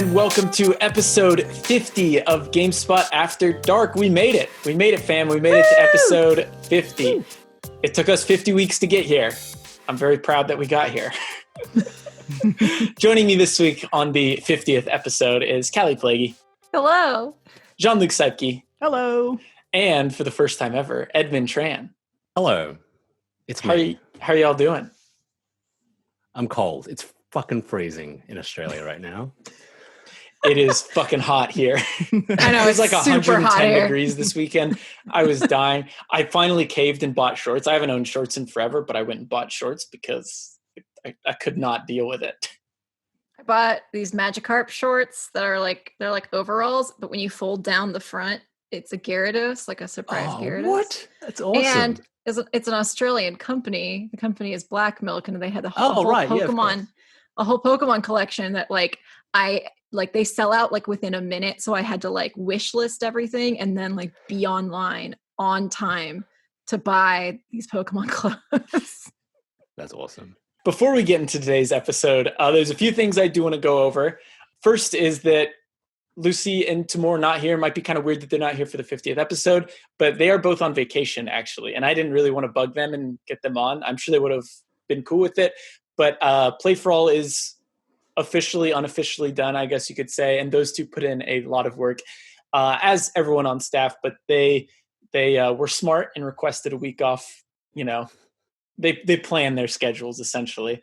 and welcome to episode 50 of GameSpot After Dark. We made it. We made it, fam. We made it to episode 50. It took us 50 weeks to get here. I'm very proud that we got here. Joining me this week on the 50th episode is Callie Plaguey. Hello. Jean-Luc Seipke. Hello. And for the first time ever, Edmond Tran. Hello. It's me. How are y'all doing? I'm cold. It's fucking freezing in Australia right now. It is fucking hot here. I know, it was like super 110 degrees this weekend. I was dying. I finally caved and bought shorts. I haven't owned shorts in forever, but I went and bought shorts because I could not deal with it. I bought these Magikarp shorts that are they're like overalls, but when you fold down the front, it's a Gyarados, like a surprise Gyarados. What? That's awesome. And it's an Australian company. The company is Black Milk, and they had the whole Pokemon, a whole Pokemon collection that they sell out within a minute. So I had to wish list everything and then be online on time to buy these Pokemon clothes. That's awesome. Before we get into today's episode, there's a few things I do want to go over. First is that Lucy and Timur not here. It might be kind of weird that they're not here for the 50th episode, but they are both on vacation, actually. And I didn't really want to bug them and get them on. I'm sure they would have been cool with it. But Play for All is unofficially done, I guess you could say. And those two put in a lot of work, as everyone on staff. But they were smart and requested a week off. You know, they plan their schedules, essentially.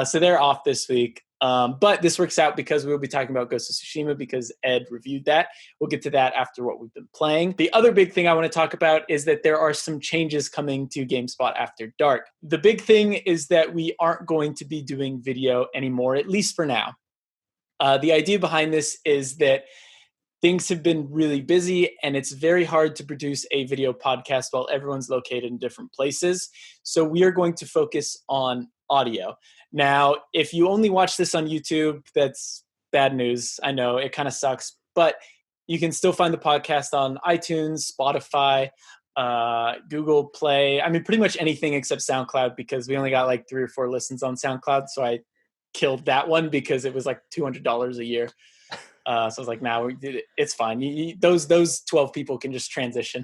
So they're off this week. But this works out because we'll be talking about Ghost of Tsushima because Ed reviewed that. We'll get to that after what we've been playing. The other big thing I want to talk about is that there are some changes coming to GameSpot After Dark. The big thing is that we aren't going to be doing video anymore, at least for now. The idea behind this is that things have been really busy and it's very hard to produce a video podcast while everyone's located in different places. So we are going to focus on audio. Now, if you only watch this on YouTube, that's bad news. I know it kind of sucks, but you can still find the podcast on iTunes, Spotify, Google Play. I mean, pretty much anything except SoundCloud because we only got 3 or 4 listens on SoundCloud. So I killed that one because it was $200 a year. So I was like, nah, it's fine. Those 12 people can just transition.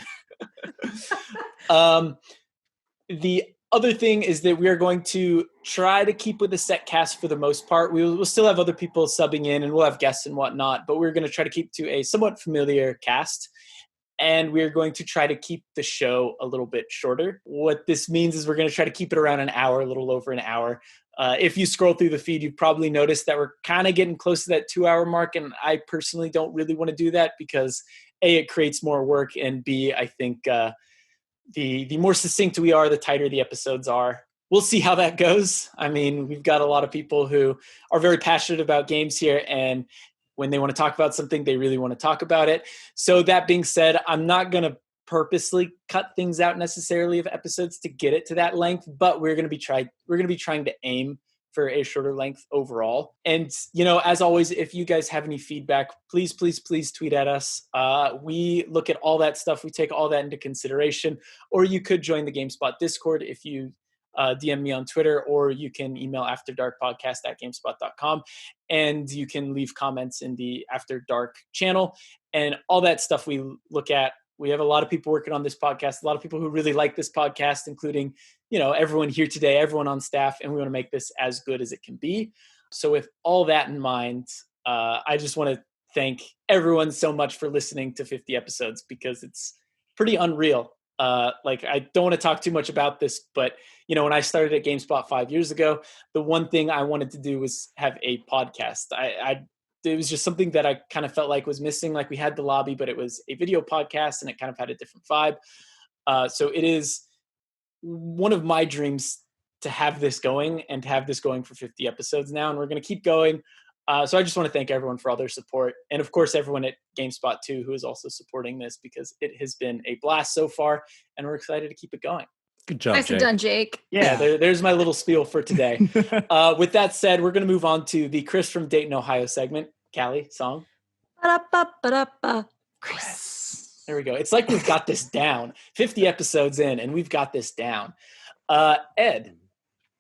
The other thing is that we are going to try to keep with a set cast for the most part. We'll still have other people subbing in and we'll have guests and whatnot, but we're going to try to keep to a somewhat familiar cast. And we're going to try to keep the show a little bit shorter. What this means is we're going to try to keep it around an hour, a little over an hour. If you scroll through the feed, you've probably noticed that we're kind of getting close to that 2-hour mark. And I personally don't really want to do that because A, it creates more work, and B, I think the more succinct we are, the tighter the episodes are. We'll see how that goes. I mean, we've got a lot of people who are very passionate about games here, and when they want to talk about something, they really want to talk about it. So that being said, I'm not going to purposely cut things out necessarily of episodes to get it to that length, but we're going to be trying to aim for a shorter length overall. And, as always, if you guys have any feedback, please tweet at us. We look at all that stuff. We take all that into consideration. Or you could join the GameSpot Discord if you DM me on Twitter, or you can email afterdarkpodcast@gamespot.com, and you can leave comments in the After Dark channel. And all that stuff we look at. We have a lot of people working on this podcast, a lot of people who really like this podcast, including, everyone here today, everyone on staff, and we want to make this as good as it can be. So with all that in mind, I just want to thank everyone so much for listening to 50 episodes because it's pretty unreal. I don't want to talk too much about this, but, when I started at GameSpot 5 years ago, the one thing I wanted to do was have a podcast. It was just something that I kind of felt like was missing. We had the lobby, but it was a video podcast and it kind of had a different vibe. So it is one of my dreams to have this going and to have this going for 50 episodes now. And we're going to keep going. So I just want to thank everyone for all their support. And of course, everyone at GameSpot too, who is also supporting this because it has been a blast so far and we're excited to keep it going. Good job, Nicely done, Jake. Yeah, there's my little spiel for today. With that said, we're going to move on to the Chris from Dayton, Ohio segment. Callie, song. Ba-da-ba-ba-da-ba. Chris. There we go. It's like we've got this down. 50 episodes in, and we've got this down. Ed,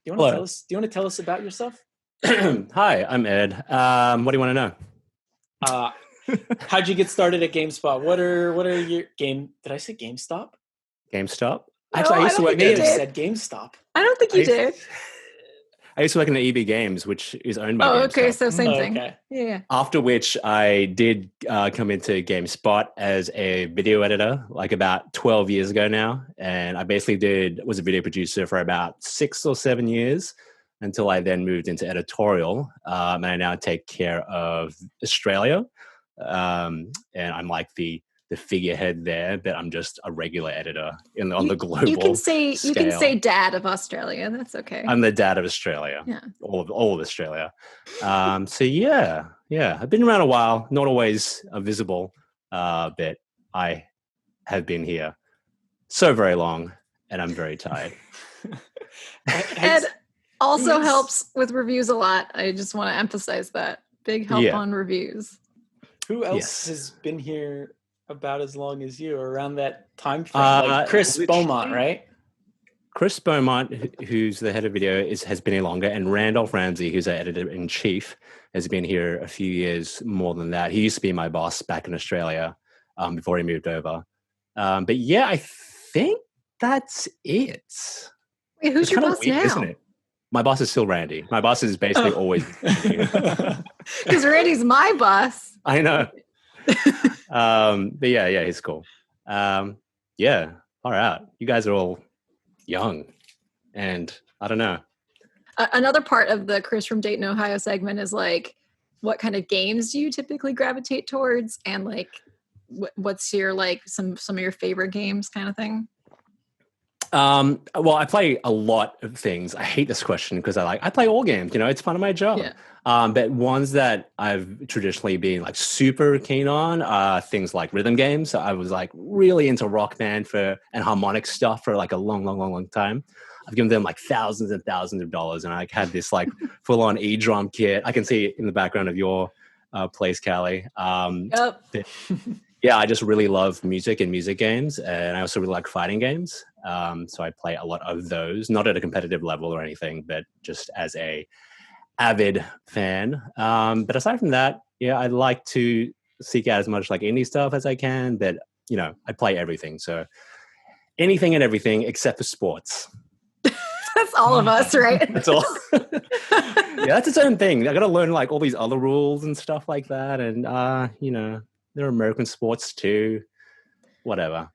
do you want to tell us about yourself? Hi, I'm Ed. What do you want to know? How'd you get started at GameSpot? What are your game? Did I say GameStop? GameStop. No, Actually, I used to work. Maybe I just said GameStop. I don't think you did. I used to work in EB Games, which is owned by GameStop. Oh, okay, so same thing. Okay. Yeah. After which, I did come into GameSpot as a video editor, like about 12 years ago now, and I basically was a video producer for about 6 or 7 years until I then moved into editorial, and I now take care of Australia, and I'm like the figurehead there, but I'm just a regular editor on the global You can say dad of Australia. That's okay. I'm the dad of Australia. Yeah. All of Australia. So yeah. I've been around a while, not always visible, but I have been here so very long, and I'm very tired. Ed also helps with reviews a lot. I just want to emphasize that. Big help on reviews. Who else has been here about as long as you, or around that time frame? Like Chris Beaumont, right? Chris Beaumont, who's the head of video, has been here longer, and Randolph Ramsey, who's our editor-in-chief, has been here a few years more than that. He used to be my boss back in Australia before he moved over. But yeah, I think that's it. Wait, who's your boss weird, now? Isn't it? My boss is still Randy. My boss is basically always Randy. Because Randy's my boss. I know. But yeah, he's cool. Yeah, all right. You guys are all young, and I don't know. Another part of the Chris from Dayton, Ohio segment is like, what kind of games do you typically gravitate towards, and like, what's your like some of your favorite games, kind of thing? Well, I play a lot of things. I hate this question because I play all games. It's part of my job. Yeah. But ones that I've traditionally been like super keen on are things like rhythm games. So I was like really into Rock Band and harmonic stuff for like a long time. I've given them like thousands and thousands of dollars, and I had this like full on E-drum kit. I can see it in the background of your place, Callie. Yep. Yeah, I just really love music and music games, and I also really like fighting games. So I play a lot of those, not at a competitive level or anything, but just as a avid fan. But aside from that, yeah, I like to seek out as much like indie stuff as I can, but I play everything. So anything and everything except for sports. That's all of us, right? That's all. Yeah, that's its own thing. I got to learn like all these other rules and stuff like that. And, there are American sports too. Whatever.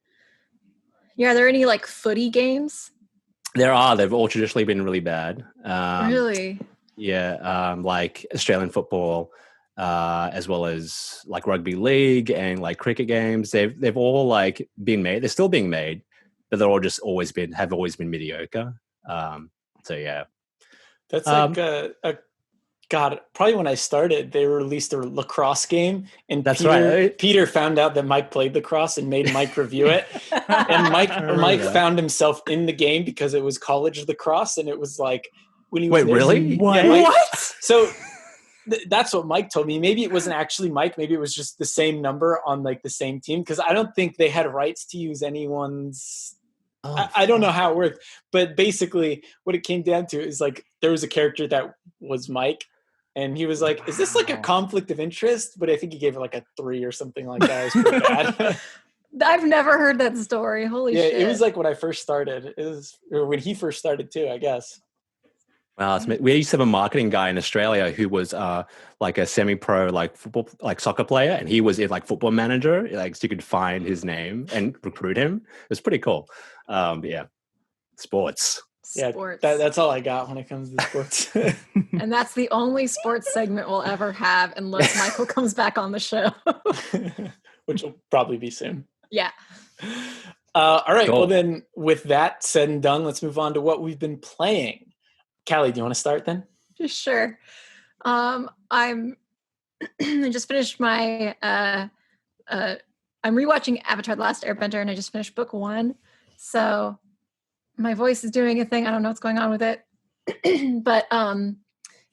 Yeah, are there any like footy games? There are. They've all traditionally been really bad. Really? Yeah, like Australian football, as well as like rugby league and like cricket games. They've all like been made. They're still being made, but they're all just always been mediocre. So yeah, that's like God, probably when I started, they released a lacrosse game, and Peter found out that Mike played lacrosse and made Mike review it. And Mike found himself in the game because it was college lacrosse, and it was like when he was really? What? Yeah, what? So that's what Mike told me. Maybe it wasn't actually Mike. Maybe it was just the same number on like the same team, because I don't think they had rights to use anyone's. I don't know how it worked, but basically what it came down to is like there was a character that was Mike. And he was like, is this like a conflict of interest? But I think he gave it like a 3 or something like that. It was pretty bad. I've never heard that story. Holy shit. Yeah, it was like when I first started. Or when he first started too, I guess. Wow, we used to have a marketing guy in Australia who was like a semi-pro like football, like soccer player, and he was like football manager. Like so you could find his name and recruit him. It was pretty cool. Yeah, sports. Yeah, that's all I got when it comes to sports. And that's the only sports segment we'll ever have unless Michael comes back on the show. Which will probably be soon. Yeah. All right. Cool. Well, then with that said and done, let's move on to what we've been playing. Callie, do you want to start then? Sure. I just finished my I'm rewatching Avatar: The Last Airbender, and I just finished book 1. So my voice is doing a thing. I don't know what's going on with it. But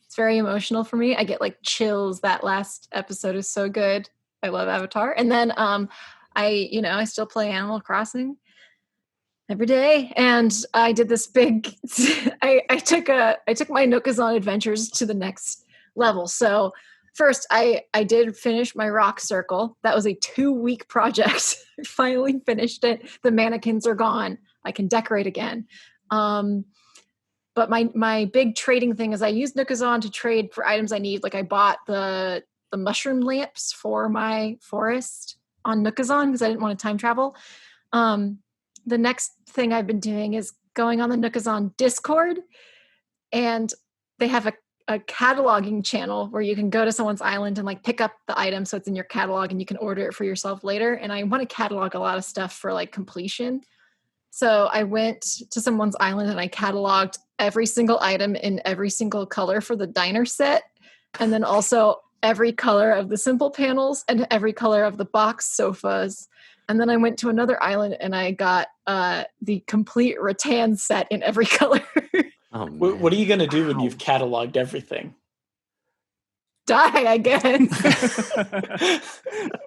it's very emotional for me. I get like chills. That last episode is so good. I love Avatar. And then I still play Animal Crossing every day. And I did this big I took my Nookazon adventures to the next level. So first, I did finish my rock circle. That was a 2-week project. I finally finished it. The mannequins are gone. I can decorate again. But my big trading thing is I use Nookazon to trade for items I need. Like I bought the mushroom lamps for my forest on Nookazon because I didn't want to time travel. The next thing I've been doing is going on the Nookazon Discord, and they have a cataloging channel where you can go to someone's island and like pick up the item so it's in your catalog and you can order it for yourself later. And I want to catalog a lot of stuff for like completion. So I went to someone's island and I cataloged every single item in every single color for the diner set. And then also every color of the simple panels and every color of the box sofas. And then I went to another island and I got the complete rattan set in every color. Oh, what are you going to do when you've cataloged everything? Die, I guess.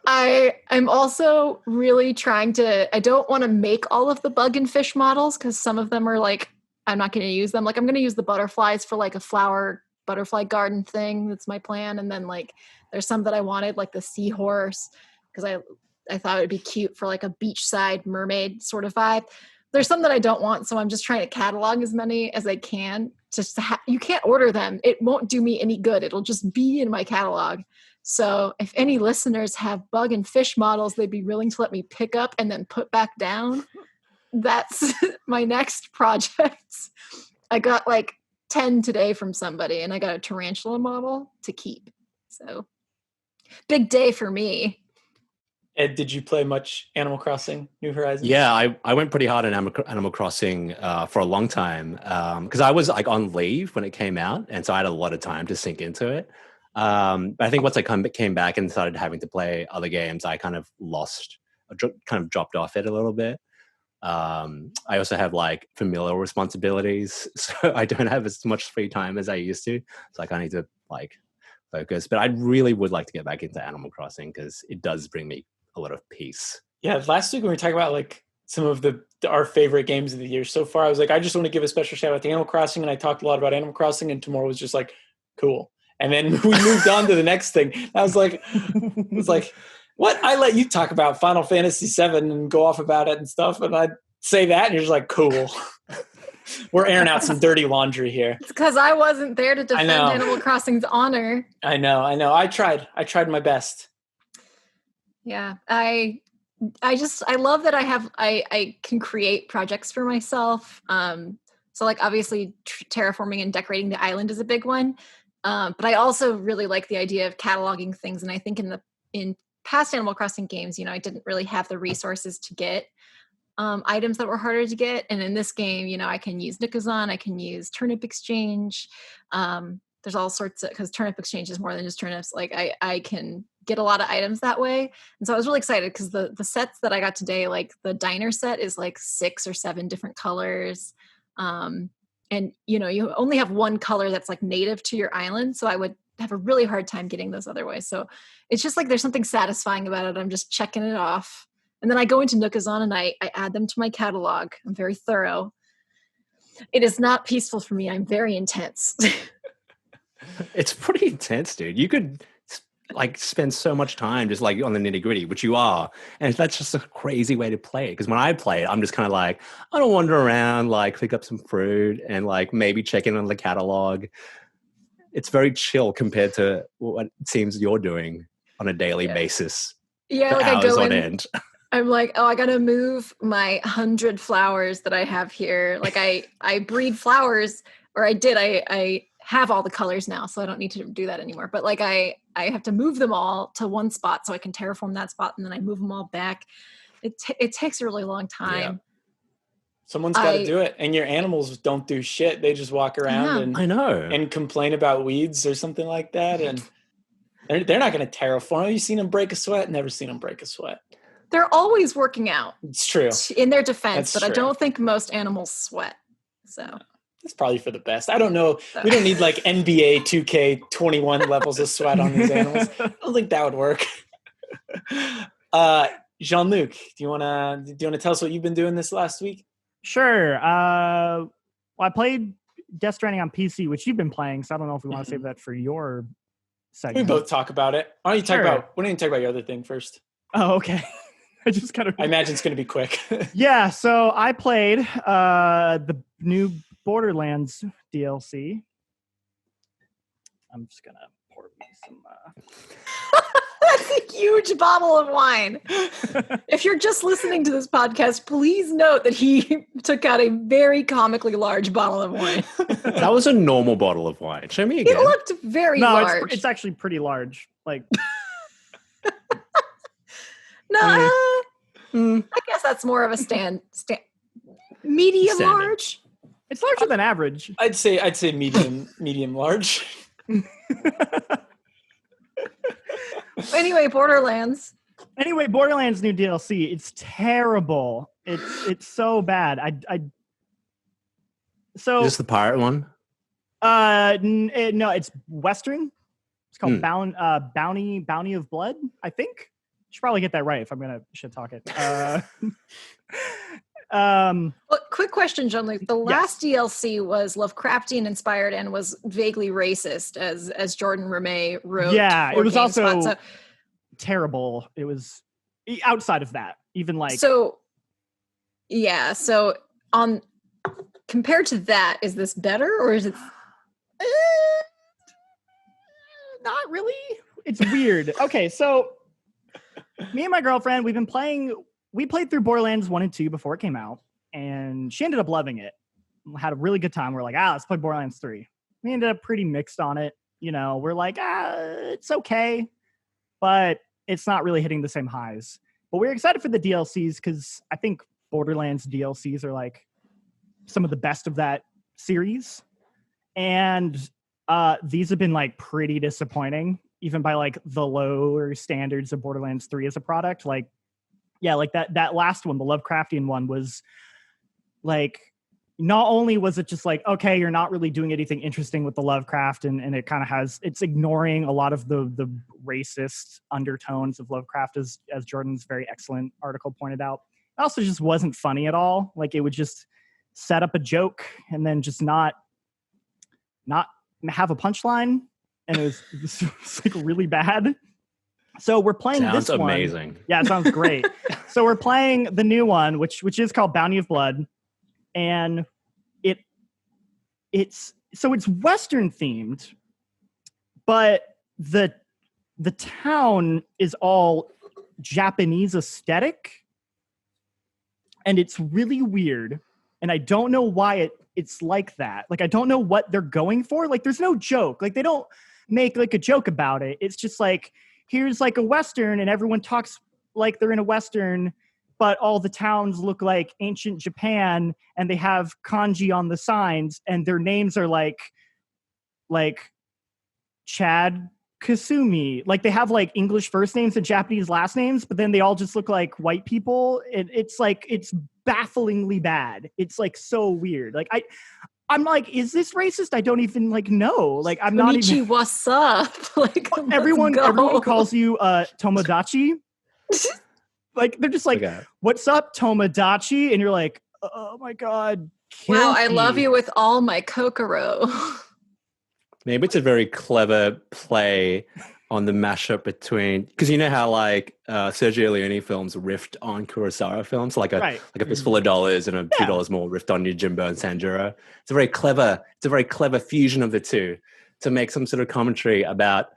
I'm also really trying to, I don't want to make all of the bug and fish models because some of them are like, I'm not going to use them. Like I'm going to use the butterflies for like a flower butterfly garden thing. That's my plan. And then like, there's some that I wanted, like the seahorse, because I thought it would be cute for like a beachside mermaid sort of vibe. There's some that I don't want, so I'm just trying to catalog as many as I can. Just you can't order them. It won't do me any good. It'll just be in my catalog. So if any listeners have bug and fish models they'd be willing to let me pick up and then put back down, that's my next project. I got like 10 today from somebody, and I got a tarantula model to keep. So big day for me. Ed, did you play much Animal Crossing New Horizons? Yeah, I went pretty hard on Animal Crossing for a long time because I was like on leave when it came out, and so I had a lot of time to sink into it. But I think once I came back and started having to play other games, I kind of dropped off it a little bit. I also have like familial responsibilities, so I don't have as much free time as I used to. So I kind of need to like focus. But I really would like to get back into Animal Crossing because it does bring me a lot of peace. Yeah, last week when we were talking about like some of our favorite games of the year so far, I was like, I just want to give a special shout out to Animal Crossing, and I talked a lot about Animal Crossing, and tomorrow was just like, cool. And then we moved on to the next thing. I was like, what? I let you talk about Final Fantasy VII and go off about it and stuff, and I'd say that, and you're just like, cool. We're airing out some dirty laundry here. It's because I wasn't there to defend Animal Crossing's honor. I know. I tried my best. Yeah, I love that I can create projects for myself. So like obviously terraforming and decorating the island is a big one. But I also really like the idea of cataloging things. And I think in past Animal Crossing games, I didn't really have the resources to get items that were harder to get. And in this game, I can use Nookazon, I can use Turnip Exchange. There's all sorts of, because Turnip Exchange is more than just turnips. Like I can get a lot of items that way. And so I was really excited because the sets that I got today, like the diner set is like 6 or 7 different colors. And you only have one color that's like native to your island. So I would have a really hard time getting those otherwise. So it's just like, there's something satisfying about it. I'm just checking it off. And then I go into Nookazon and I add them to my catalog. I'm very thorough. It is not peaceful for me. I'm very intense. It's pretty intense, dude. You could like spend so much time just like on the nitty gritty, which you are. And that's just a crazy way to play it. Because when I play it, I'm just kind of like, I don't wander around, like pick up some fruit and like maybe check in on the catalog. It's very chill compared to what it seems you're doing on a daily basis. Yeah, like I go in, end. I'm like, I got to move my 100 flowers that I have here. Like I breed flowers, or I have all the colors now, so I don't need to do that anymore. But like I have to move them all to one spot so I can terraform that spot, and then I move them all back. It takes a really long time. Yeah. Someone's got to do it, and your animals don't do shit. They just walk around and complain about weeds or something like that, and they're not going to terraform. Have you seen them break a sweat? Never seen them break a sweat. They're always working out. It's true. In their defense, but I don't think most animals sweat. So that's probably for the best. I don't know. We don't need like NBA 2K21 levels of sweat on these animals. I don't think that would work. Jean-Luc, do you want to tell us what you've been doing this last week? Sure. Well, I played Death Stranding on PC, which you've been playing, so I don't know if we want to save that for your segment. We both talk about it. Why don't you talk about your other thing first? Oh, okay. I imagine it's going to be quick. Yeah, so I played the new Borderlands DLC. I'm just gonna pour me some. That's a huge bottle of wine. If you're just listening to this podcast, please note that he took out a very comically large bottle of wine. That was a normal bottle of wine. Show me again. It looked very large. No, it's actually pretty large. Like, no, I guess that's more of a medium large. It's larger than average. I'd say medium large. Anyway, Borderlands new DLC. It's terrible. It's so bad. So is this the pirate one? No, it's Western. It's called Bounty of Blood, I think. Should probably get that right if I'm gonna shit talk it. Well, quick question, John. Like the last DLC was Lovecraftian inspired and was vaguely racist, as Jordan Ramey wrote. Yeah, it was also terrible. It was outside of that, even like so. Yeah, so on compared to that, is this better or is it? Not really. It's weird. Okay, so me and my girlfriend, we played through Borderlands 1 and 2 before it came out, and she ended up loving it. Had a really good time. We're like, let's play Borderlands 3. We ended up pretty mixed on it. You know, we're like, it's okay, but it's not really hitting the same highs. But we're excited for the DLCs because I think Borderlands DLCs are like some of the best of that series. And these have been like pretty disappointing, even by like the lower standards of Borderlands 3 as a product. Like, yeah, like that last one, the Lovecraftian one, was like, not only was it just like, okay, you're not really doing anything interesting with the Lovecraft, and it kind of it's ignoring a lot of the racist undertones of Lovecraft, as Jordan's very excellent article pointed out. It also just wasn't funny at all. Like, it would just set up a joke and then just not have a punchline, and it was like really bad. So we're playing this one. Sounds amazing. Yeah, it sounds great. So we're playing the new one, which is called Bounty of Blood, and it's Western themed, but the town is all Japanese aesthetic, and it's really weird. And I don't know why it's like that. Like, I don't know what they're going for. Like, there's no joke. Like, they don't make like a joke about it. It's just like, here's like a Western, and everyone talks like they're in a Western, but all the towns look like ancient Japan, and they have kanji on the signs, and their names are like Chad Kasumi. Like, they have like English first names and Japanese last names, but then they all just look like white people. It's like, it's bafflingly bad. It's like so weird. Like, I'm like, is this racist? I don't even like know. Like, I'm not even. What's up? Like, everyone calls you Tomodachi. Like, they're just like, okay. What's up, Tomodachi? And you're like, oh my god. Wow, I love you with all my Kokoro. Maybe it's a very clever play on the mashup between, because you know how like Sergio Leone films riffed on Kurosawa films, like a fistful of dollars and a few dollars more riffed on Yojimbo and Sanjuro. It's a very clever fusion of the two to make some sort of commentary about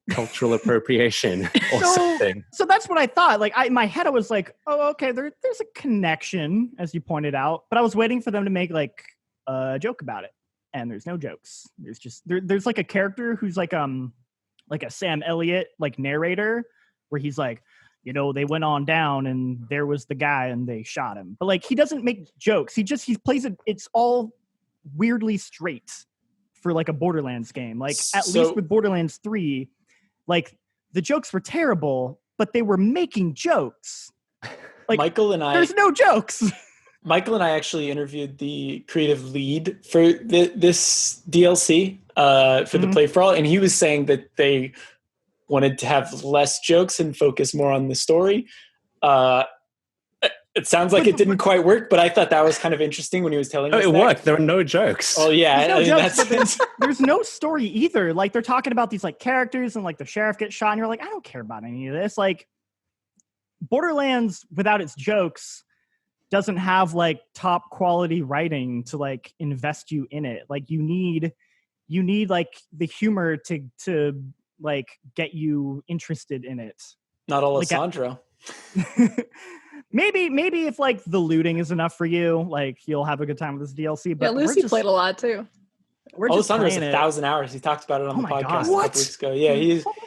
cultural appropriation or something. So that's what I thought. Like, in my head, I was like, oh, okay, there's a connection, as you pointed out, but I was waiting for them to make like a joke about it. And there's no jokes. There's just there's like a character who's like a Sam Elliott like narrator, where he's like, you know, they went on down and there was the guy and they shot him. But like, he doesn't make jokes. He plays it. It's all weirdly straight for like a Borderlands game. Like, at least with Borderlands 3, like, the jokes were terrible, but they were making jokes. Like, Michael and I, there's no jokes. Michael and I actually interviewed the creative lead for this DLC for the Play for All, and he was saying that they wanted to have less jokes and focus more on the story. It sounds like it didn't quite work, but I thought that was kind of interesting when he was telling us it that. worked. There are no jokes. Oh yeah, there's no jokes, but there's no story either. Like they're talking about these like characters and like the sheriff gets shot and you're like, I don't care about any of this. Like Borderlands without its jokes doesn't have like top quality writing to like invest you in it. Like you need like the humor to like get you interested in it. Not Alessandro. Maybe if like the looting is enough for you, like you'll have a good time with this DLC. But yeah, Lucy played a lot too. Alessandro has 1,000 hours. He talked about it on the podcast a couple weeks ago. Yeah,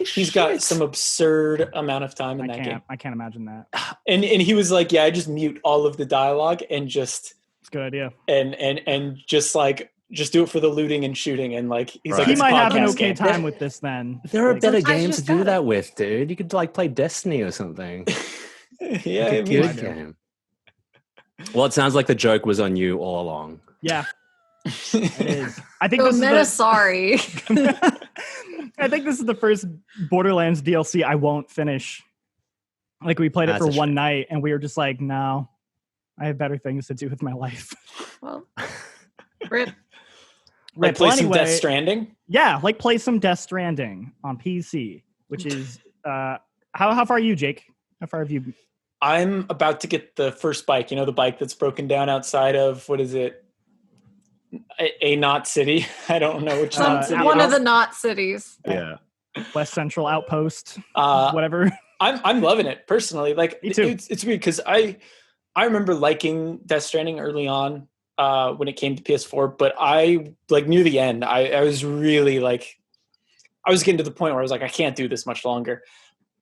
he's got some absurd amount of time in that game. I can't imagine that. And he was like, yeah, I just mute all of the dialogue and just it's a good idea. And just like just do it for the looting and shooting and like he's like he might have an okay time with this then. There are better games to do that with, dude. You could like play Destiny or something. Yeah, like a good game. Well, it sounds like the joke was on you all along. Yeah. It is. I think sorry. I think this is the first Borderlands DLC I won't finish. Like we played it for one night and we were just like, no, I have better things to do with my life. Well, rip. Like play some Death Stranding? Yeah, like play some Death Stranding on PC, which is how far are you, Jake? How far have you? I'm about to get the first bike, you know, the bike that's broken down outside of, what is it? A not city. I don't know which city. One of the not cities. Yeah. West Central Outpost. Whatever. I'm loving it personally. Like me too. It's weird because I remember liking Death Stranding early on when it came to PS4, but I like near the end, I was really like, I was getting to the point where I was like, I can't do this much longer.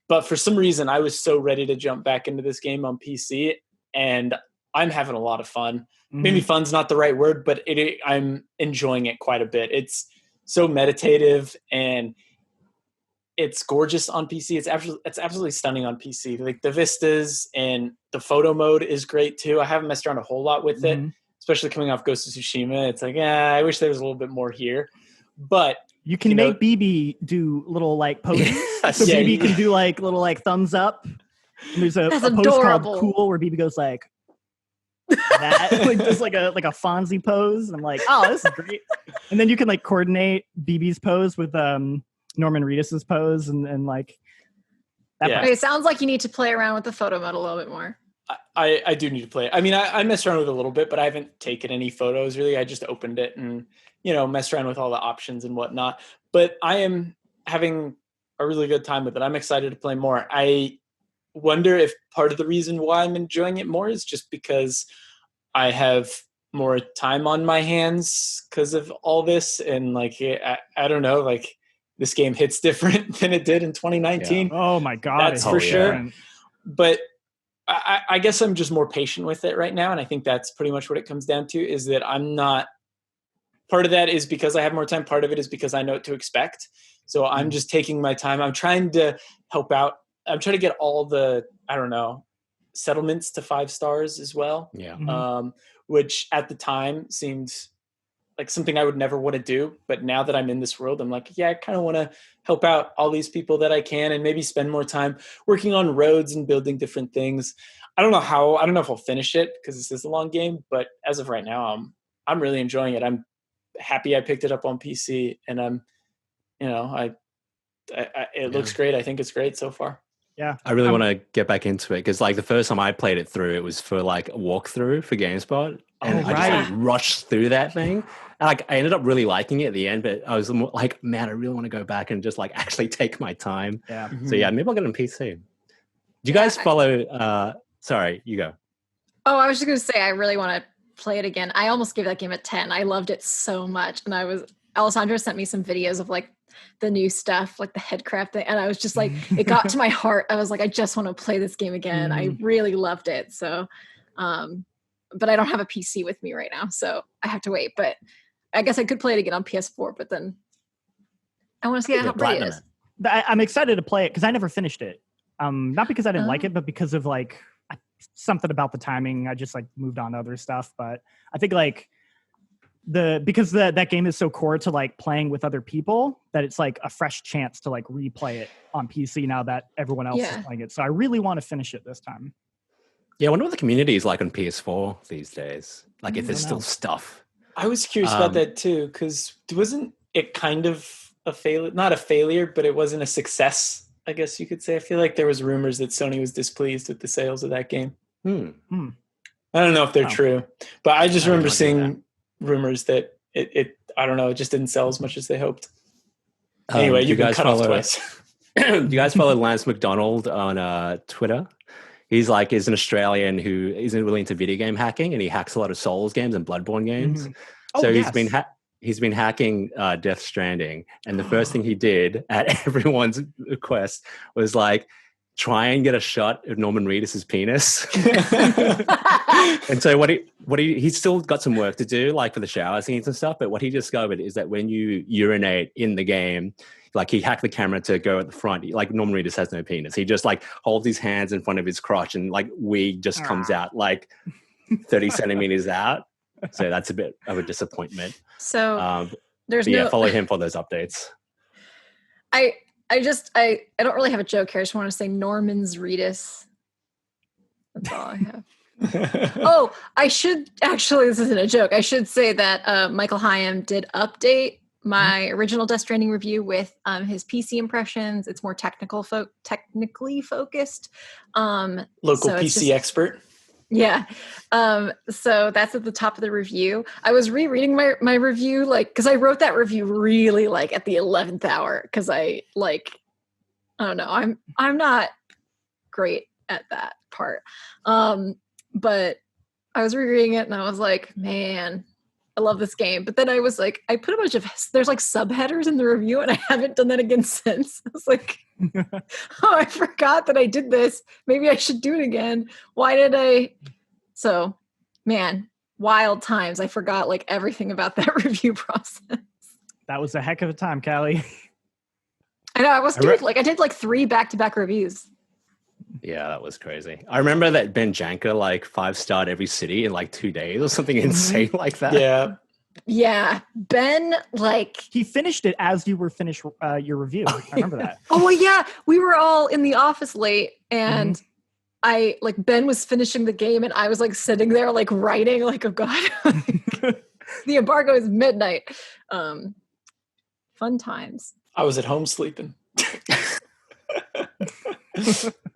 But for some reason, I was so ready to jump back into this game on PC, and I'm having a lot of fun. Mm-hmm. Maybe fun's not the right word, but I'm enjoying it quite a bit. It's so meditative, and it's gorgeous on PC. It's absolutely stunning on PC. Like the vistas and the photo mode is great too. I haven't messed around a whole lot with it, especially coming off Ghost of Tsushima. It's like, I wish there was a little bit more here. But you can make BB do little like poses. So BB can do like little like thumbs up. And there's a pose called Cool where BB goes like that, like just like a Fonzie pose. And I'm like, oh, this is great. And then you can like coordinate BB's pose with Norman Reedus's pose and like that. Okay, it sounds like you need to play around with the photo mode a little bit more. I do need to play it. I mean, I messed around with it a little bit, but I haven't taken any photos really. I just opened it and, messed around with all the options and whatnot. But I am having a really good time with it. I'm excited to play more. I wonder if part of the reason why I'm enjoying it more is just because I have more time on my hands because of all this. And like, I don't know, like this game hits different than it did in 2019. Yeah. Oh my God. That's for sure. But I guess I'm just more patient with it right now. And I think that's pretty much what it comes down to, is that I'm not, part of that is because I have more time. Part of it is because I know what to expect. So I'm just taking my time. I'm trying to help out. I'm trying to get all the, settlements to 5 stars as well. Yeah. Which at the time seemed like something I would never want to do. But now that I'm in this world, I'm like, I kind of want to help out all these people that I can and maybe spend more time working on roads and building different things. I don't know if I'll finish it because this is a long game, but as of right now, I'm really enjoying it. I'm happy I picked it up on PC, and I'm, it looks great. I think it's great so far. Yeah. I really want to get back into it because like the first time I played it through, it was for like a walkthrough for GameSpot. And I just like rushed through that thing. And like I ended up really liking it at the end, but I was like, man, I really want to go back and just like actually take my time. Yeah. So yeah, maybe I'll get it on PC. Do you guys follow sorry, you go. Oh, I was just gonna say I really want to play it again. I almost gave that game a 10. I loved it so much. And Alessandro sent me some videos of like the new stuff, like the headcraft thing. And I was just like, it got to my heart. I was like, I just want to play this game again. I really loved it. So, but I don't have a PC with me right now, so I have to wait. But I guess I could play it again on PS4, but then I want to see how great it is. I'm excited to play it because I never finished it. Not because I didn't like it, but because of like something about the timing. I just like moved on to other stuff. But I think like because that game is so core to like playing with other people that it's like a fresh chance to like replay it on PC now that everyone else is playing it. So I really want to finish it this time. Yeah, I wonder what the community is like on PS4 these days. Like, if there's still stuff. I was curious about that too, because wasn't it kind of a failure? Not a failure, but it wasn't a success, I guess you could say. I feel like there was rumors that Sony was displeased with the sales of that game. I don't know if they're true, but I just remember seeing rumors that it I don't know, it just didn't sell as much as they hoped. Anyway, you guys cut off twice. Do you guys follow Lance McDonald on Twitter? He's an Australian who isn't really into video game hacking, and he hacks a lot of Souls games and Bloodborne games. He's been hacking Death Stranding, and the first thing he did at everyone's request was try and get a shot of Norman Reedus's penis. And so he's still got some work to do, for the shower scenes and stuff. But what he discovered is that when you urinate in the game, he hacked the camera to go at the front. Norman Reedus has no penis. He just holds his hands in front of his crotch, and weed just comes out 30 centimeters out. So that's a bit of a disappointment. So follow him for those updates. I don't really have a joke here. I just want to say Norman's Reedus. That's all I have. Oh, I should actually, this isn't a joke. I should say that Michael Hyam did update my original Death Stranding review with his PC impressions. It's more technically focused. Local PC expert. Yeah. So that's at the top of the review. I was rereading my review, because I wrote that review really at the 11th hour, because I don't know, I'm not great at that part. But I was rereading it and I was like, man, I love this game. But then I was I put a bunch of, there's subheaders in the review, and I haven't done that again since. I was like, oh, I forgot that I did this. Maybe I should do it again. Why did I? So, man, wild times. I forgot everything about that review process. That was a heck of a time, Callie. I know. I was doing I did 3 back-to-back reviews. Yeah, that was crazy. I remember that Ben Janka 5-starred every city in 2 days or something insane like that. Yeah. Yeah. Ben, he finished it as you were finished your review. I remember that. Oh, well, yeah. We were all in the office late, and I, Ben was finishing the game, and I was sitting there writing oh God. The embargo is midnight. Fun times. I was at home sleeping.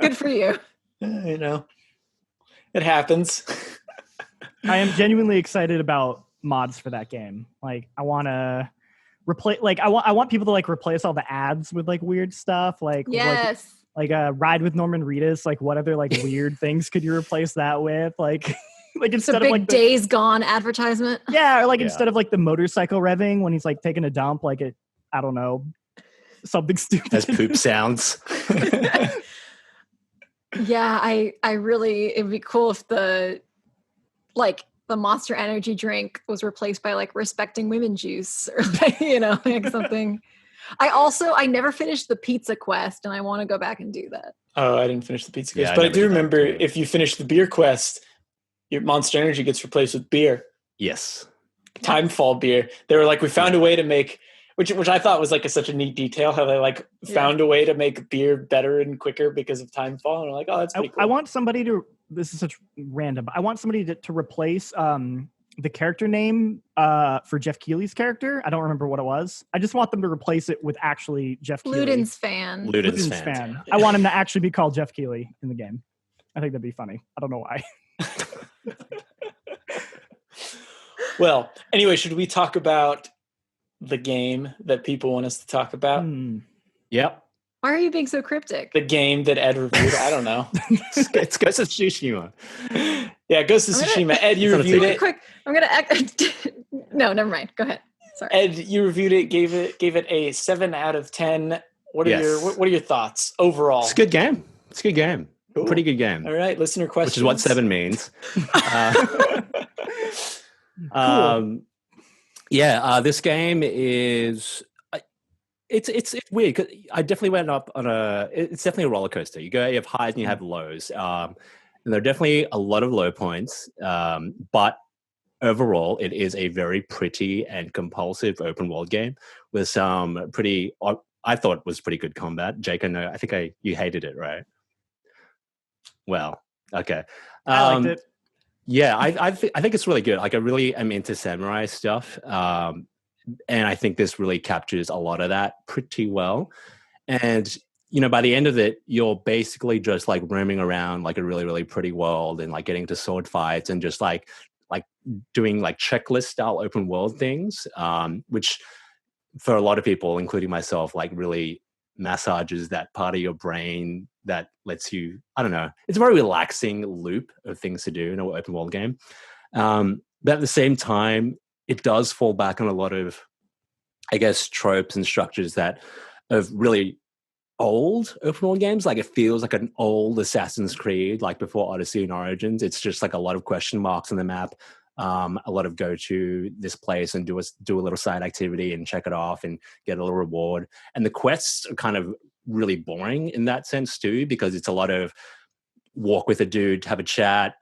Good for you. It happens. I am genuinely excited about mods for that game. I want to replace. I want people to replace all the ads with weird stuff. Yes. Ride with Norman Reedus. What other weird things could you replace that with? Instead it's a big of Days Gone advertisement. Yeah, or instead of the motorcycle revving when he's taking a dump, I don't know, something stupid. As poop sounds. Yeah, I really, it'd be cool if the Monster Energy drink was replaced by respecting women juice or something. I never finished the pizza quest, and I want to go back and do that. Oh, I didn't finish the pizza quest, but I do remember if you finish the beer quest, your Monster Energy gets replaced with beer. Yes. Timefall beer. They were we found a way to make, which I thought was such a neat detail, how they found a way to make beer better and quicker because of Timefall. And I'm oh, that's pretty cool. I want somebody to, this is such random, I want somebody to replace the character name for Jeff Keighley's character. I don't remember what it was. I just want them to replace it with actually Jeff Keighley. Luden's fan. Luden's fan. I want him to actually be called Jeff Keighley in the game. I think that'd be funny. I don't know why. Well, anyway, should we talk about the game that people want us to talk about? Yep. Why are you being so cryptic? The game that Ed reviewed. I don't know. It's Ghost of Tsushima. Yeah, Ghost of Tsushima. Ed, you reviewed it. Quick, I'm gonna act. No, never mind. Go ahead. Sorry. Ed, you reviewed it. Gave it a 7 out of 10. What are your thoughts overall? It's a good game. Cool. Pretty good game. All right, listener questions. Which is what 7 means. Cool. This game is it's weird because I definitely went up on it's definitely a roller coaster. You have highs and you have lows. And there are definitely a lot of low points, but overall it is a very pretty and compulsive open world game with some pretty, I thought was pretty good combat. Jake, I think you hated it, right? Well, Okay. I liked it. Yeah, I think it's really good. Like, I really am into samurai stuff, and I think this really captures a lot of that pretty well. And by the end of it, you're basically just like roaming around like a really, really pretty world and like getting to sword fights and just like doing like checklist style open world things, which for a lot of people, including myself, like really massages that part of your brain that lets you, I don't know, it's a very relaxing loop of things to do in an open world game. But at the same time, it does fall back on a lot of, I guess, tropes and structures that of really old open world games. Like, it feels like an old Assassin's Creed, like before Odyssey and Origins. It's just like a lot of question marks on the map. A lot of go to this place and do a little side activity and check it off and get a little reward. And the quests are kind of really boring in that sense too, because it's a lot of walk with a dude, have a chat,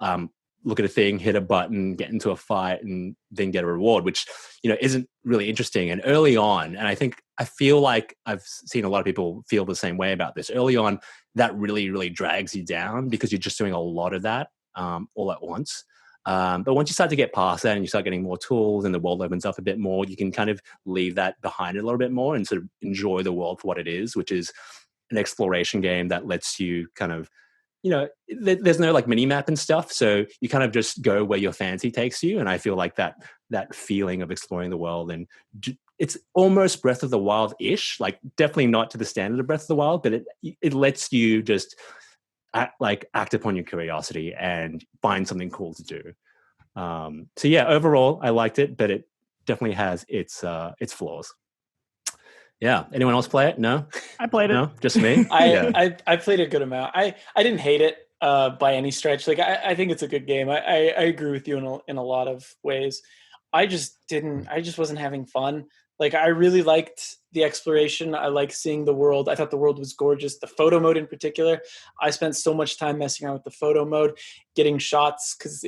look at a thing, hit a button, get into a fight, and then get a reward, which isn't really interesting. And early on, and I feel like I've seen a lot of people feel the same way about this. Early on, that really, really drags you down because you're just doing a lot of that all at once. But once you start to get past that and you start getting more tools and the world opens up a bit more, you can kind of leave that behind a little bit more and sort of enjoy the world for what it is, which is an exploration game that lets you kind of, there's no like mini map and stuff. So you kind of just go where your fancy takes you. And I feel like that feeling of exploring the world, and it's almost Breath of the Wild-ish, like definitely not to the standard of Breath of the Wild, but it lets you just act upon your curiosity and find something cool to do. So yeah, overall I liked it, but it definitely has its flaws. Yeah. Anyone else play it? No, I played it. No, just me. I played a good amount. I didn't hate it by any stretch. Like, I think it's a good game. I agree with you in a lot of ways. I just wasn't having fun. Like, I really liked the exploration. I like seeing the world. I thought the world was gorgeous. The photo mode in particular, I spent so much time messing around with the photo mode, getting shots, because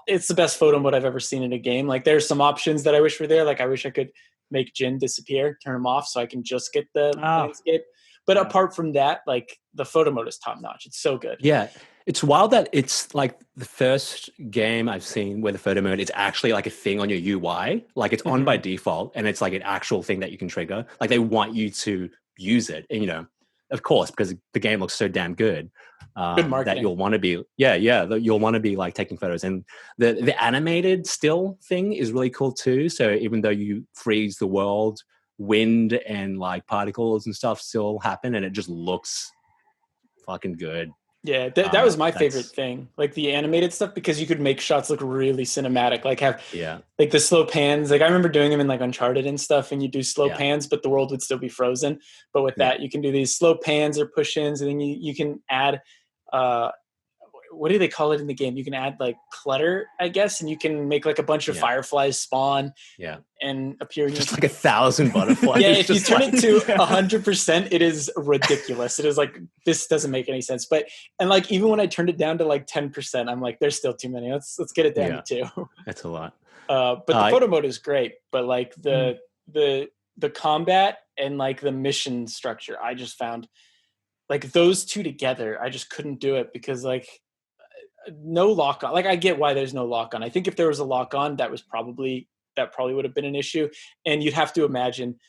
it's the best photo mode I've ever seen in a game. Like, there's some options that I wish were there. Like, I wish I could make Jin disappear, turn him off so I can just get the landscape. But apart from that, like, the photo mode is top notch. It's so good. Yeah. It's wild that it's like the first game I've seen where the photo mode is actually like a thing on your UI. Like, it's on by default and it's like an actual thing that you can trigger. Like, they want you to use it. And, of course, because the game looks so damn good, that you'll want to be, you'll want to be like taking photos. And the animated still thing is really cool too. So even though you freeze the world, wind and like particles and stuff still happen, and it just looks fucking good. Yeah, that was my favorite thing, like the animated stuff, because you could make shots look really cinematic, like have like the slow pans. Like, I remember doing them in like Uncharted and stuff, and you do slow pans, but the world would still be frozen. But with that, you can do these slow pans or push-ins, and then you can add what do they call it in the game? You can add like clutter, I guess, and you can make like a bunch of fireflies spawn and appear. Just like 1,000 butterflies. Yeah, if you turn it to 100%, it is ridiculous. It is like, this doesn't make any sense. And like, even when I turned it down to like 10%, I'm like, there's still too many. Let's get it down to 2. That's a lot. But the photo mode is great. But like the combat and like the mission structure, I just found like those two together, I just couldn't do it, because like, no lock on. Like, I get why there's no lock on. I think if there was a lock on, that probably would have been an issue. And you'd have to imagine,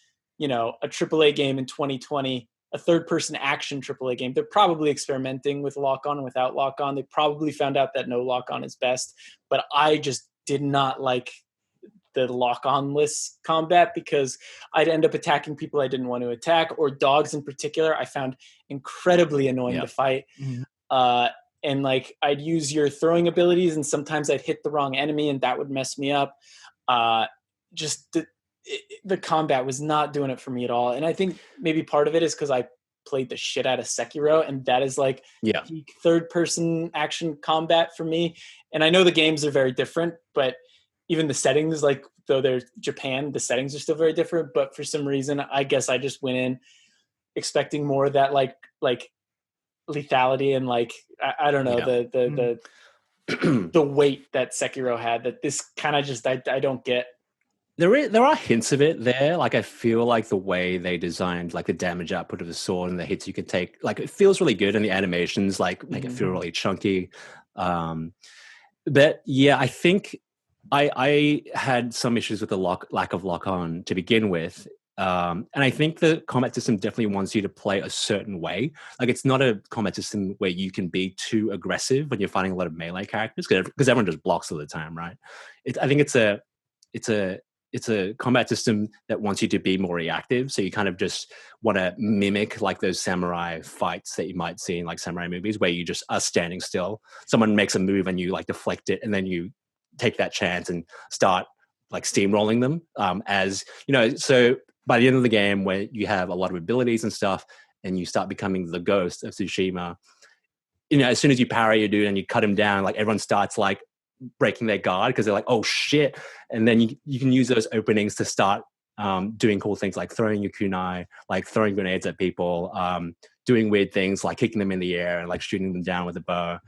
a AAA game in 2020, a third person action AAA game, they're probably experimenting with lock on and without lock on. They probably found out that no lock on is best. But I just did not like the lock on list combat, because I'd end up attacking people I didn't want to attack, or dogs in particular I found incredibly annoying to fight. And like, I'd use your throwing abilities, and sometimes I'd hit the wrong enemy, and that would mess me up. Just the combat was not doing it for me at all. And I think maybe part of it is because I played the shit out of Sekiro, and that is like peak third person action combat for me. And I know the games are very different, but even the settings, like, though they're Japan, the settings are still very different. But for some reason, I guess I just went in expecting more of that like lethality and like, I don't know, the weight that Sekiro had, that this kind of just I don't get. There are hints of it there. Like, I feel like the way they designed like the damage output of the sword and the hits you could take, like, it feels really good, and the animations like make it feel really chunky. But yeah, I think I had some issues with the lack of lock on to begin with. And I think the combat system definitely wants you to play a certain way. Like, it's not a combat system where you can be too aggressive when you're fighting a lot of melee characters, because everyone just blocks all the time, right? I think it's a combat system that wants you to be more reactive. So you kind of just want to mimic like those samurai fights that you might see in like samurai movies, where you just are standing still. Someone makes a move and you like deflect it, and then you take that chance and start like steamrolling them. As you know, so by the end of the game, where you have a lot of abilities and stuff, and you start becoming the Ghost of Tsushima, you know, as soon as you parry your dude and you cut him down, like everyone starts like breaking their guard because they're like, oh shit. And then you can use those openings to start doing cool things like throwing your kunai, like throwing grenades at people, doing weird things like kicking them in the air and like shooting them down with a bow.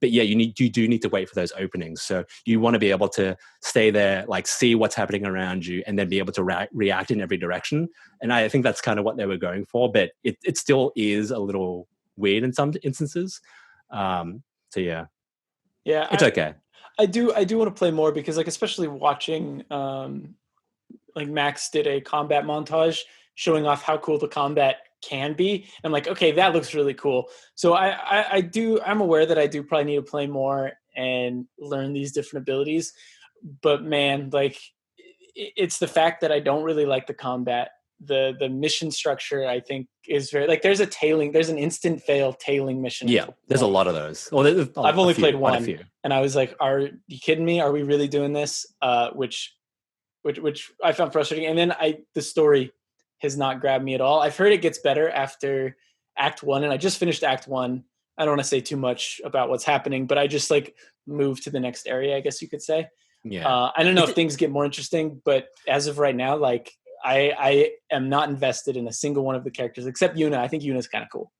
But yeah, you do need to wait for those openings. So you want to be able to stay there, like see what's happening around you, and then be able to react in every direction. And I think that's kind of what they were going for, but it still is a little weird in some instances. So yeah. Yeah, it's okay. I do want to play more, because like, especially watching like Max did a combat montage showing off how cool the combat can be. I'm like, okay, that looks really cool. So I'm aware that I do probably need to play more and learn these different abilities. But man, like, it's the fact that I don't really like the combat. The mission structure, I think, is very like, there's an instant fail tailing mission. Yeah, there's a lot of those. Well, I've only played one, and I was like, are you kidding me? Are we really doing this? Which I found frustrating. And then the story has not grabbed me at all. I've heard it gets better after Act 1, and I just finished Act 1. I don't want to say too much about what's happening, but I just like moved to the next area, I guess you could say. Yeah. I don't know if things get more interesting, but as of right now, like, I am not invested in a single one of the characters except Yuna. I think Yuna's kind of cool.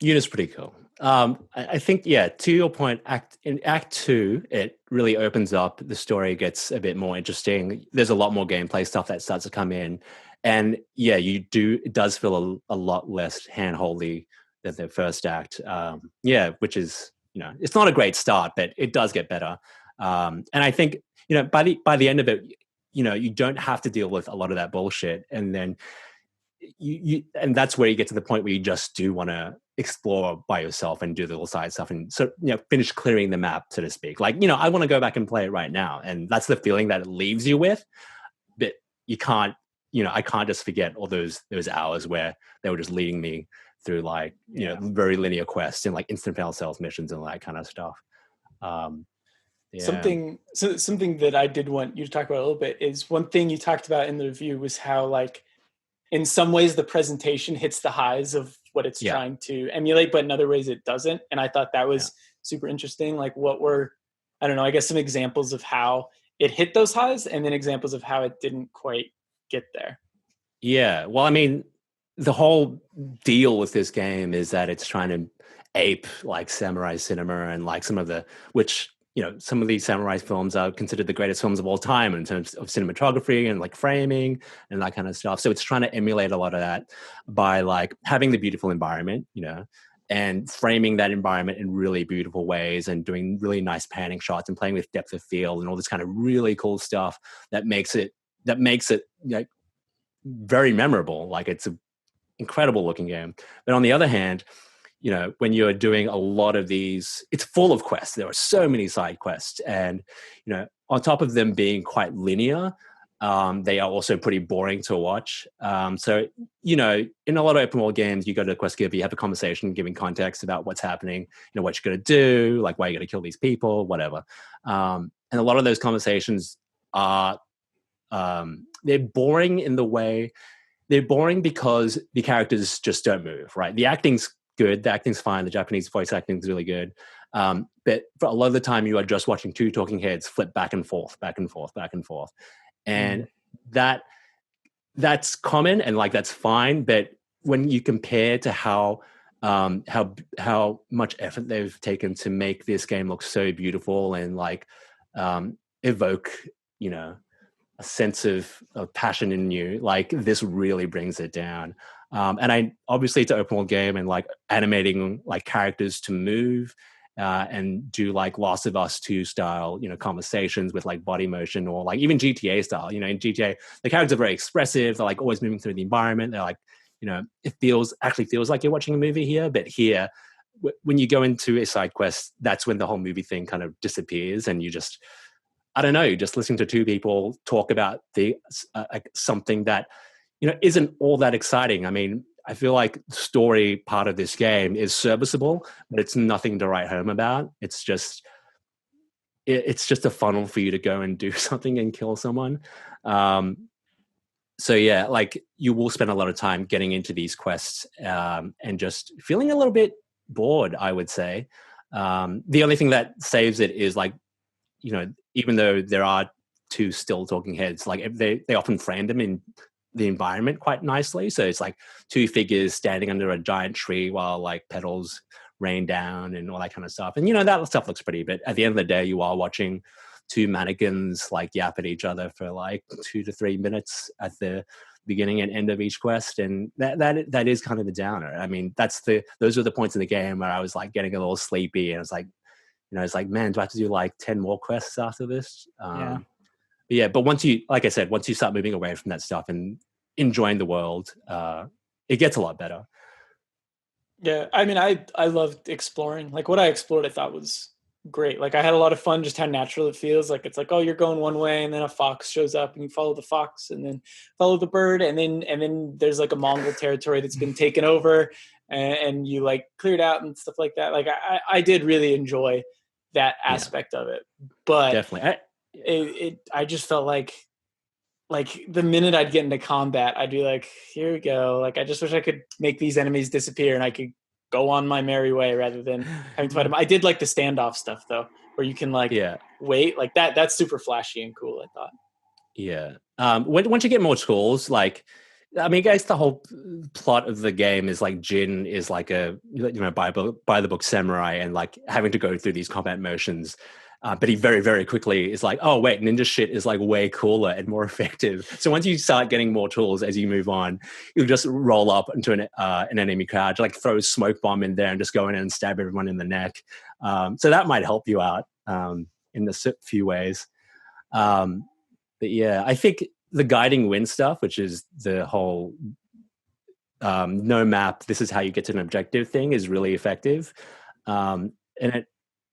Yuna's pretty cool. I think, yeah, to your point, in Act 2, it really opens up. The story gets a bit more interesting. There's a lot more gameplay stuff that starts to come in. And yeah, it does feel a lot less hand-holdy than the first act. Yeah, which is, you know, it's not a great start, but it does get better. And I think, you know, by the end of it, you know, you don't have to deal with a lot of that bullshit. And then and that's where you get to the point where you just do want to explore by yourself and do the little side stuff, and so, you know, finish clearing the map, so to speak. Like, you know, I want to go back and play it right now, and that's the feeling that it leaves you with. But you can't, you know, I can't just forget all those hours where they were just leading me through, like, you know, very linear quests and like instant fail sales missions and all that kind of stuff. Yeah. Something that I did want you to talk about a little bit is, one thing you talked about in the review was how, like, in some ways the presentation hits the highs of what it's trying to emulate, but in other ways it doesn't. And I thought that was super interesting. Like, what were, I don't know, I guess some examples of how it hit those highs, and then examples of how it didn't quite get there. Yeah. Well, I mean, the whole deal with this game is that it's trying to ape like samurai cinema, and like some of these samurai films are considered the greatest films of all time in terms of cinematography and like framing and that kind of stuff. So it's trying to emulate a lot of that by like having the beautiful environment, you know, and framing that environment in really beautiful ways, and doing really nice panning shots and playing with depth of field and all this kind of really cool stuff that makes it like very memorable. Like, it's an incredible looking game. But on the other hand, you know, when you're doing a lot of these, it's full of quests. There are so many side quests, and, you know, on top of them being quite linear, they are also pretty boring to watch. So, you know, in a lot of open world games, you go to the quest giver, you have a conversation giving context about what's happening, you know, what you're going to do, like why you're going to kill these people, whatever. And a lot of those conversations are, they're boring in the way, they're boring because the characters just don't move, right? The acting's good, the acting's fine, the Japanese voice acting is really good, but for a lot of the time you are just watching two talking heads flip back and forth, and that's common, and like that's fine. But when you compare to how much effort they've taken to make this game look so beautiful and like evoke, you know, a sense of passion in you, like this really brings it down. And I obviously, it's an open world game, and like animating like characters to move and do like Last of Us 2 style, conversations with like body motion, or like even GTA style. In GTA, the characters are very expressive. They're like always moving through the environment. They're like, it actually feels like you're watching a movie here. But here, when you go into a side quest, that's when the whole movie thing kind of disappears, and you just, I don't know, you just listen to two people talk about something that, isn't all that exciting. I mean, I feel like the story part of this game is serviceable, but it's nothing to write home about. It's just a funnel for you to go and do something and kill someone. So yeah, like you will spend a lot of time getting into these quests and just feeling a little bit bored, I would say. The only thing that saves it is like, even though there are two still talking heads, like they often frame them in the environment quite nicely. So it's like two figures standing under a giant tree while like petals rain down and all that kind of stuff. And that stuff looks pretty, but at the end of the day, you are watching two mannequins like yap at each other for like 2 to 3 minutes at the beginning and end of each quest. And that is kind of the downer. I mean, those are the points in the game where I was like getting a little sleepy, and I was like, it's like, man, do I have to do like 10 more quests after this? But once you start moving away from that stuff and enjoying the world, it gets a lot better. Yeah, I mean, I loved exploring. Like what I explored, I thought was great. Like I had a lot of fun just how natural it feels. Like it's like, oh, you're going one way and then a fox shows up and you follow the fox and then follow the bird, and then there's like a Mongol territory that's been taken over and you like cleared out and stuff like that. Like I did really enjoy that aspect of it. But definitely. I just felt like the minute I'd get into combat, I'd be like, here we go. Like, I just wish I could make these enemies disappear and I could go on my merry way rather than having to fight them. I did like the standoff stuff though, where you can like wait like that. That's super flashy and cool, I thought. Yeah. Once you get more tools, like, I mean, guys, the whole plot of the game is like Jin is like a, by the book samurai and like having to go through these combat motions. But he very, very quickly is like, oh, wait, ninja shit is like way cooler and more effective. So once you start getting more tools as you move on, you'll just roll up into an enemy crowd, like throw a smoke bomb in there and just go in and stab everyone in the neck. So that might help you out in a few ways. But yeah, I think the guiding win stuff, which is the whole no map, this is how you get to an objective thing, is really effective. And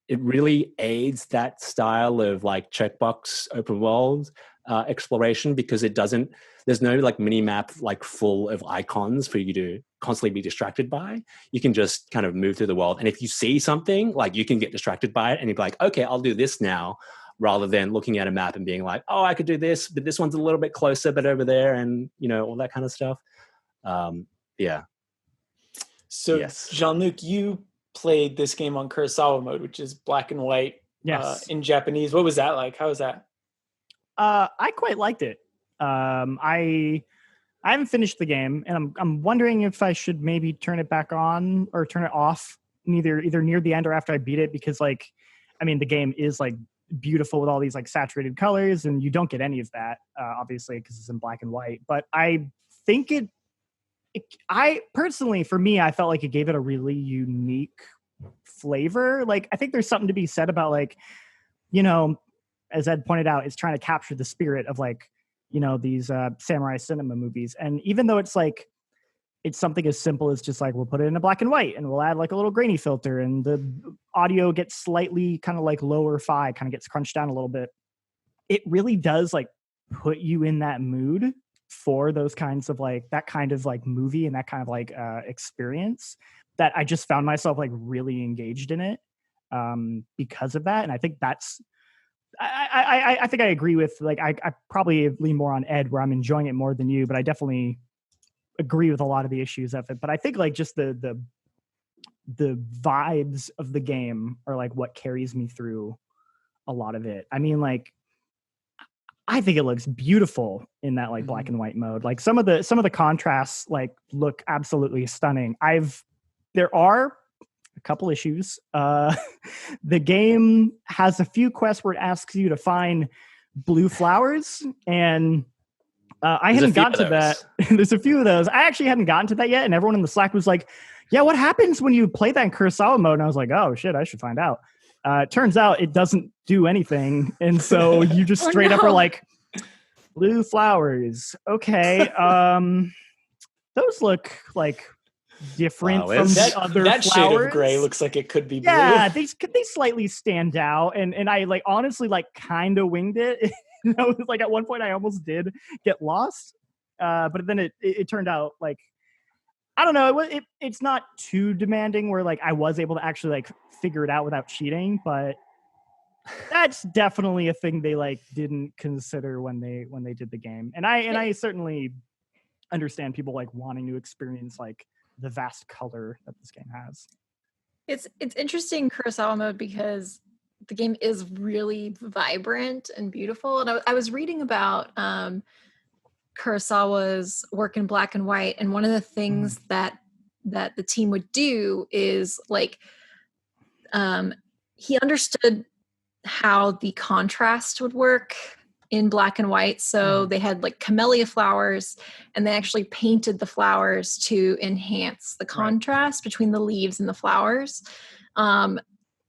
it really aids that style of like checkbox open world exploration, because there's no like mini map like full of icons for you to constantly be distracted by. You can just kind of move through the world, and if you see something, like you can get distracted by it and you'd be like, okay, I'll do this now, rather than looking at a map and being like, oh, I could do this, but this one's a little bit closer, but over there, and all that kind of stuff. Yeah. So yes. Jean-Luc, you played this game on Kurosawa mode, which is black and white in Japanese. What was that like? How was that? I quite liked it. I haven't finished the game, and I'm wondering if I should maybe turn it back on or turn it off either near the end or after I beat it, because like, I mean, the game is like beautiful with all these like saturated colors, and you don't get any of that obviously because it's in black and white. But I think I personally, for me, I felt like it gave it a really unique flavor. Like, I think there's something to be said about like, as Ed pointed out, it's trying to capture the spirit of like, these samurai cinema movies. And even though it's like, it's something as simple as just like, we'll put it in a black and white and we'll add like a little grainy filter and the audio gets slightly kind of like lower fi, kind of gets crunched down a little bit. It really does like put you in that mood for those kinds of like that kind of like movie and that kind of like experience, that I just found myself like really engaged in it because of that. And I think that's I think I agree with like I probably lean more on Ed, where I'm enjoying it more than you, but I definitely agree with a lot of the issues of it. But I think like just the vibes of the game are like what carries me through a lot of it. I mean, like, I think it looks beautiful in that like black and white mode. Like some of the contrasts like look absolutely stunning. There are a couple issues. The game has a few quests where it asks you to find blue flowers, and I hadn't gotten to that. There's a few of those. I actually hadn't gotten to that yet, and everyone in the Slack was like, Yeah, what happens when you play that in Kurosawa mode? And I was like, oh shit, I should find out. It turns out it doesn't do anything. And so you just straight up are like, blue flowers. Okay. Those look like different from the other that flowers. Shade of gray looks like it could be blue. Yeah, they slightly stand out. And I like honestly like kind of winged it. I was like at one point I almost did get lost. But then it turned out like, I don't know. It's not too demanding where like I was able to actually like figure it out without cheating, but that's definitely a thing they like didn't consider when they did the game. And I certainly understand people like wanting to experience like the vast color that this game has. It's interesting Kurosawa mode because the game is really vibrant and beautiful. And I was reading about Kurosawa's work in black and white, and one of the things that the team would do is like he understood how the contrast would work in black and white. So they had like camellia flowers, and they actually painted the flowers to enhance the contrast between the leaves and the flowers. And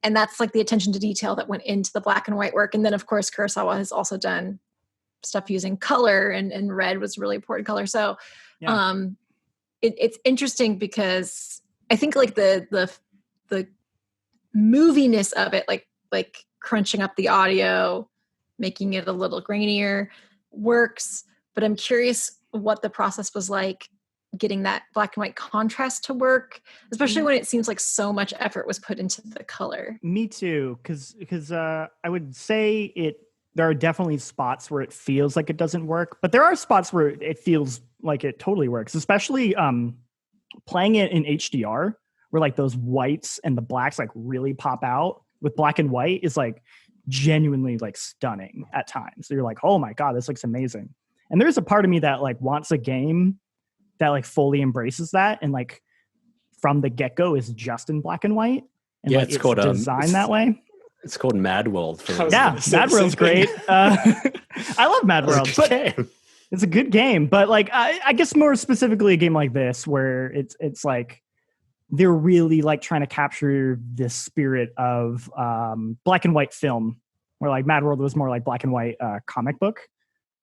that's like the attention to detail that went into the black and white work. And then of course Kurosawa has also done stuff using color, and red was a really important color. So it's interesting because I think like the moviness of it, like crunching up the audio, making it a little grainier works. But I'm curious what the process was like getting that black and white contrast to work, especially when it seems like so much effort was put into the color. Me too, because I would say there are definitely spots where it feels like it doesn't work, but there are spots where it feels like it totally works, especially playing it in HDR, where like those whites and the blacks like really pop out. With black and white is like genuinely like stunning at times. So you're like, oh my God, this looks amazing. And there's a part of me that like wants a game that like fully embraces that and like from the get-go is just in black and white. And yeah, like, it's called designed that way. It's called Mad World. Mad World's great. I love Mad World, but it's a good game. But like, I guess more specifically a game like this, where it's like they're really like trying to capture the spirit of black and white film, where like Mad World was more like black and white comic book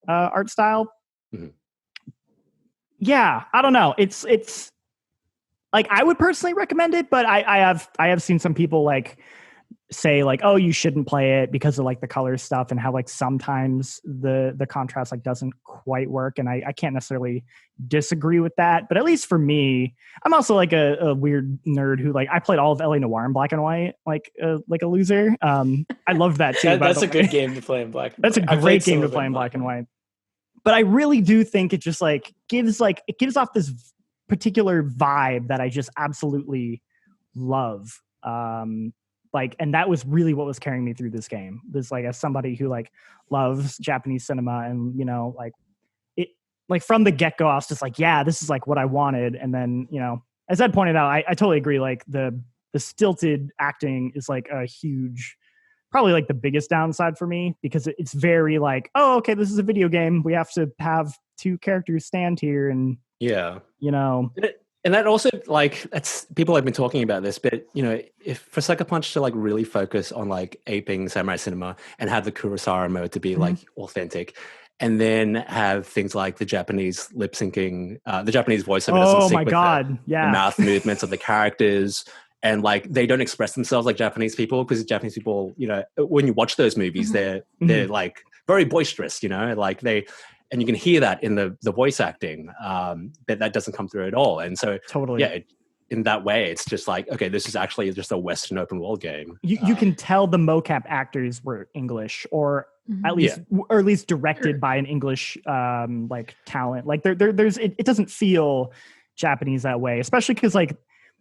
art style. Mm-hmm. Yeah, I don't know. It's like I would personally recommend it, but I have seen some people like say like, oh, you shouldn't play it because of like the color stuff and how like sometimes the contrast like doesn't quite work. And I can't necessarily disagree with that, but at least for me, I'm also like a weird nerd who like I played all of LA Noire in black and white, like a loser. I loved that too. That's a good game to play in black and white. That's a great game to play in black and white. But I really do think it just like gives off this particular vibe that I just absolutely love. Like, and that was really what was carrying me through this game. This like as somebody who like loves Japanese cinema and, you know, like it, like from the get-go, I was just like, yeah, this is like what I wanted. And then, you know, as Ed pointed out, I totally agree. Like the stilted acting is like a huge, probably like the biggest downside for me, because it's very like, oh, okay, this is a video game. We have to have two characters stand here and, yeah, you know. And that also, like, that's people have been talking about this, but, you know, if for Sucker Punch to, like, really focus on, like, aping samurai cinema and have the Kurosawa mode to be, like, authentic, and then have things like the Japanese lip syncing, the Japanese voiceover doesn't sync with the mouth movements of the characters, and, like, they don't express themselves like Japanese people, because Japanese people, you know, when you watch those movies, they're like, very boisterous, you know, like, and you can hear that in the voice acting, but that doesn't come through at all. And so, yeah, in that way, it's just like, okay, this is actually just a Western open world game. You can tell the mocap actors were English, or at least directed by an English like talent. Like there's it doesn't feel Japanese that way, especially because like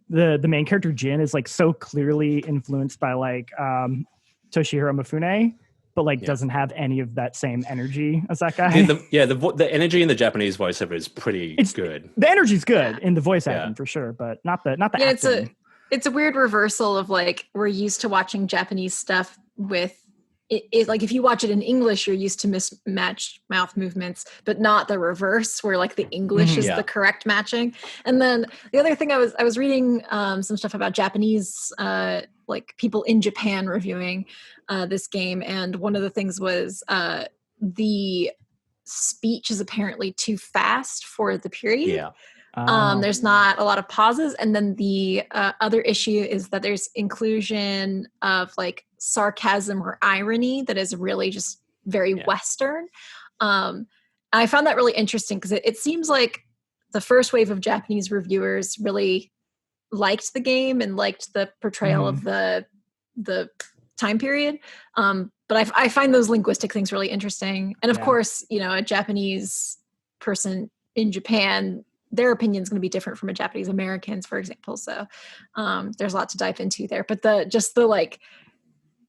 the main character Jin is like so clearly influenced by like Toshihiro Mifune, but like doesn't have any of that same energy as that guy. The energy in the Japanese voiceover is pretty good. The energy's good in the voice acting for sure, but not the acting. It's a weird reversal of like we're used to watching Japanese stuff with it like if you watch it in English, you're used to mismatched mouth movements, but not the reverse, where like the English is the correct matching. And then the other thing I was reading some stuff about Japanese like people in Japan reviewing this game, and one of the things was the speech is apparently too fast for the period. There's not a lot of pauses, and then the other issue is that there's inclusion of like sarcasm or irony that is really just very Western. I found that really interesting because it seems like the first wave of Japanese reviewers really liked the game and liked the portrayal of the time period. But I find those linguistic things really interesting. And of course, you know, a Japanese person in Japan, their opinion is going to be different from a Japanese American's, for example. So there's a lot to dive into there. But like,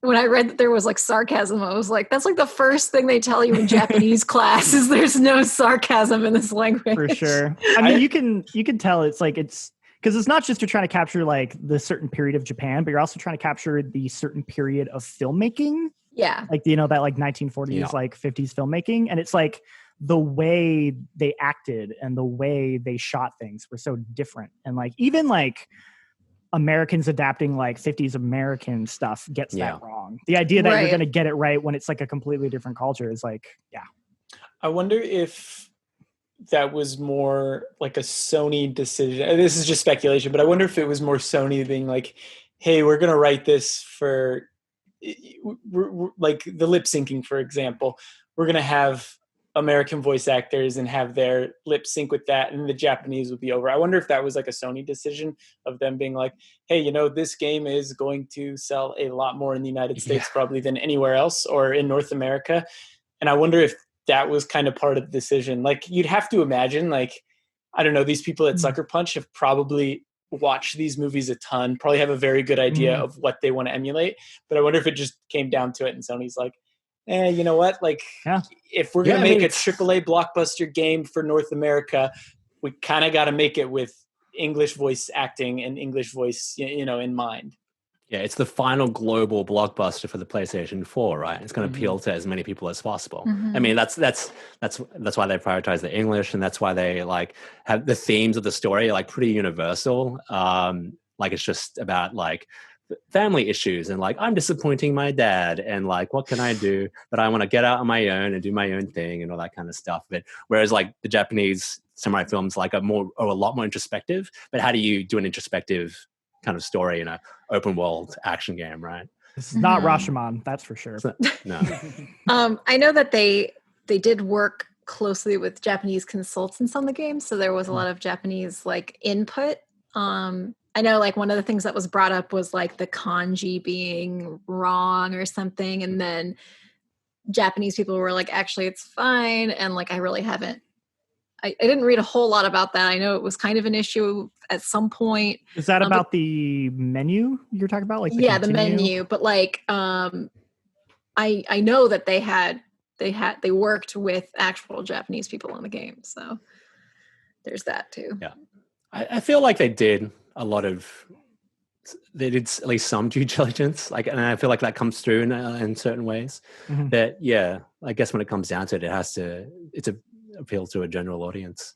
when I read that there was like sarcasm, I was like, that's like the first thing they tell you in Japanese class is there's no sarcasm in this language. For sure. I mean, you can tell it's because it's not just you're trying to capture like the certain period of Japan, but you're also trying to capture the certain period of filmmaking. Yeah. Like, you know, that like 1940s, like 50s filmmaking. And it's like the way they acted and the way they shot things were so different. And like, even like Americans adapting like 50s American stuff gets that wrong. The idea that you're going to get it right when it's like a completely different culture is like, I wonder if that was more like a Sony decision. This is just speculation, but I wonder if it was more Sony being like, hey, we're going to write this for like the lip syncing, for example. We're going to have American voice actors and have their lip sync with that, and the Japanese will be over. I wonder if that was like a Sony decision of them being like, hey, you know, this game is going to sell a lot more in the United States probably than anywhere else or in North America. And I wonder if that was kind of part of the decision. Like, you'd have to imagine, like, I don't know, these people at Sucker Punch have probably watched these movies a ton, probably have a very good idea of what they want to emulate. But I wonder if it just came down to it and Sony's like, you know what? Like, if we're going to make a AAA blockbuster game for North America, we kind of got to make it with English voice acting and English voice, you know, in mind. Yeah, it's the final global blockbuster for the PlayStation 4, right? It's going to appeal to as many people as possible. I mean, that's why they prioritize the English, and that's why they like have the themes of the story are like pretty universal. Like, it's just about like family issues and like, I'm disappointing my dad and like, what can I do? But I want to get out on my own and do my own thing and all that kind of stuff. But whereas like the Japanese samurai films like are a lot more introspective. But how do you do an introspective kind of story in an open world action game, right? This is not Rashomon, that's for sure. No. I know that they did work closely with Japanese consultants on the game, so there was a lot of Japanese like input. I know like one of the things that was brought up was like the kanji being wrong or something, and then Japanese people were like, actually it's fine. And like, I really haven't, I didn't read a whole lot about that. I know it was kind of an issue at some point. Is that about the menu you're talking about? Like the menu, but like I know that they worked with actual Japanese people on the game, so there's that too. Yeah, I feel like they did at least some due diligence, like, and I feel like that comes through in certain ways. That I guess when it comes down to it, it's a appeal to a general audience.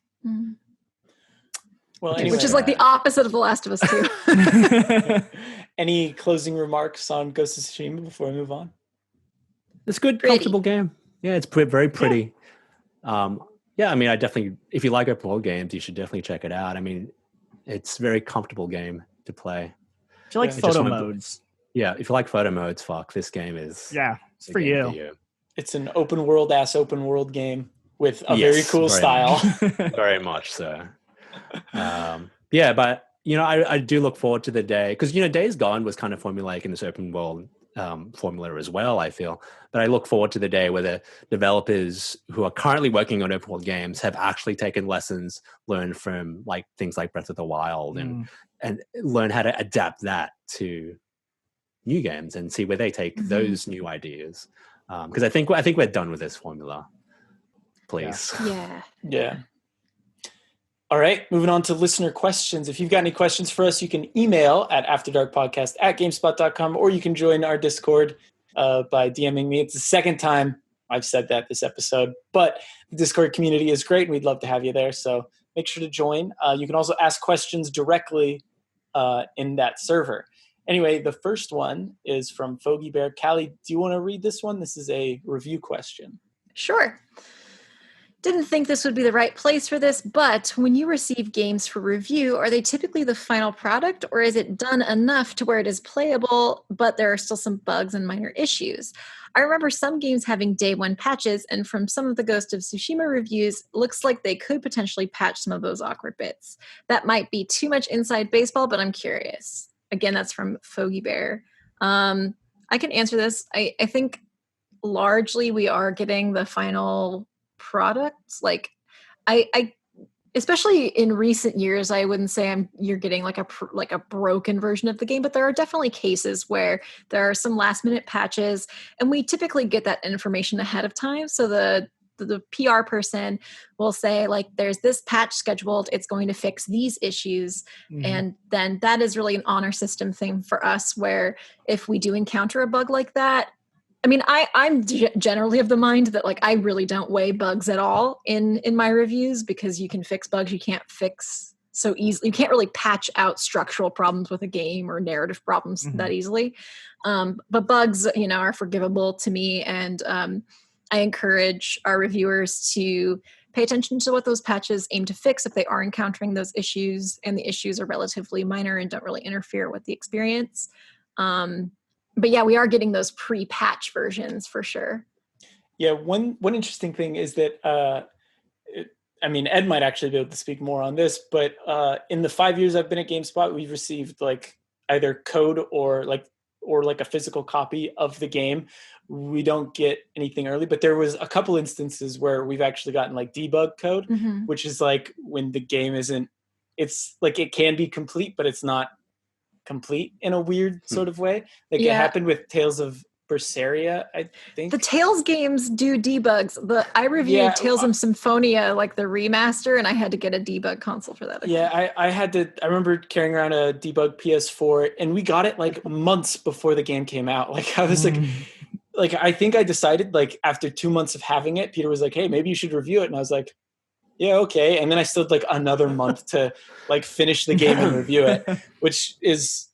Well, anyway, which is like the opposite of The Last of Us 2. Any closing remarks on Ghost of Tsushima before we move on? It's a good, comfortable game. Yeah, it's very pretty. I mean, I definitely, if you like open world games, you should definitely check it out. I mean, it's a very comfortable game to play. Do you like photo modes? If you like photo modes, this game is it's for you. It's an open world game with a very cool style. Very much so. But you know, I do look forward to the day, because you know, Days Gone was kind of formulaic in this open world formula as well, I feel. But I look forward to the day where the developers who are currently working on open world games have actually taken lessons learned from like things like Breath of the Wild and learn how to adapt that to new games and see where they take those new ideas. Because I think we're done with this formula. Please. Yeah. All right, moving on to listener questions. If you've got any questions for us, you can email at afterdarkpodcast@gamespot.com, or you can join our Discord by DMing me. It's the second time I've said that this episode, but the Discord community is great and we'd love to have you there. So make sure to join. You can also ask questions directly in that server. Anyway, the first one is from Foggy Bear. Callie, do you want to read this one? This is a review question. Sure. Didn't think this would be the right place for this, but when you receive games for review, are they typically the final product, or is it done enough to where it is playable, but there are still some bugs and minor issues? I remember some games having day one patches, and from some of the Ghost of Tsushima reviews, looks like they could potentially patch some of those awkward bits. That might be too much inside baseball, but I'm curious. Again, that's from Foggy Bear. I can answer this. I think largely we are getting the final products. Like I especially in recent years, I wouldn't say you're getting like a broken version of the game, but there are definitely cases where there are some last minute patches, and we typically get that information ahead of time. So the PR person will say, like, there's this patch scheduled, it's going to fix these issues. Mm-hmm. And then that is really an honor system thing for us, where if we do encounter a bug like that, I mean, I'm generally of the mind that, like, I really don't weigh bugs at all in my reviews, because you can fix bugs you can't fix so easily. You can't really patch out structural problems with a game or narrative problems that easily. But bugs, are forgivable to me. And I encourage our reviewers to pay attention to what those patches aim to fix if they are encountering those issues, and the issues are relatively minor and don't really interfere with the experience. But yeah, we are getting those pre-patch versions for sure. Yeah, one interesting thing is that, Ed might actually be able to speak more on this, but in the 5 years I've been at GameSpot, we've received like either code or a physical copy of the game. We don't get anything early, but there was a couple instances where we've actually gotten like debug code, which is like when the game it's like it can be complete, but it's not complete in a weird sort of way. Like it happened with Tales of Berseria, I think. The Tales games do debugs. I reviewed Tales of Symphonia, like the remaster, and I had to get a debug console for that. I remember carrying around a debug PS4, and we got it like months before the game came out. Like I was like I think I decided, like, after 2 months of having it, Peter was like, hey, maybe you should review it. And I was like, yeah, okay. And then I still had like another month to like finish the game and review it, which is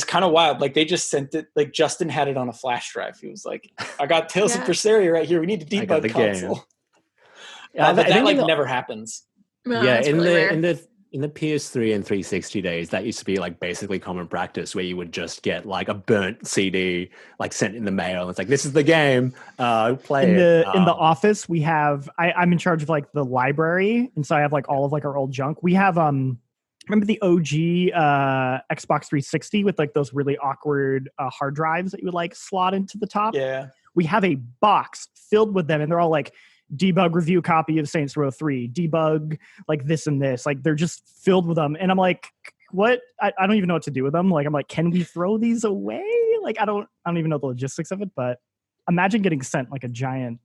kind of wild. Like they just sent it, like Justin had it on a flash drive. He was like, I got Tales of Berseria right here. We need to debug the console. But that like never happens. No, yeah, in the PS3 and 360 days, that used to be like basically common practice, where you would just get like a burnt CD like sent in the mail. It's like, this is the game, play it. In the office, we have, I'm in charge of like the library, and so I have like all of like our old junk. We have remember the OG Xbox 360 with like those really awkward hard drives that you would like slot into the top? Yeah. We have a box filled with them, and they're all like debug review copy of Saints Row 3, debug like this and this. Like they're just filled with them. And I'm like, what? I don't even know what to do with them. Like, I'm like, can we throw these away? Like, I don't even know the logistics of it, but imagine getting sent like a giant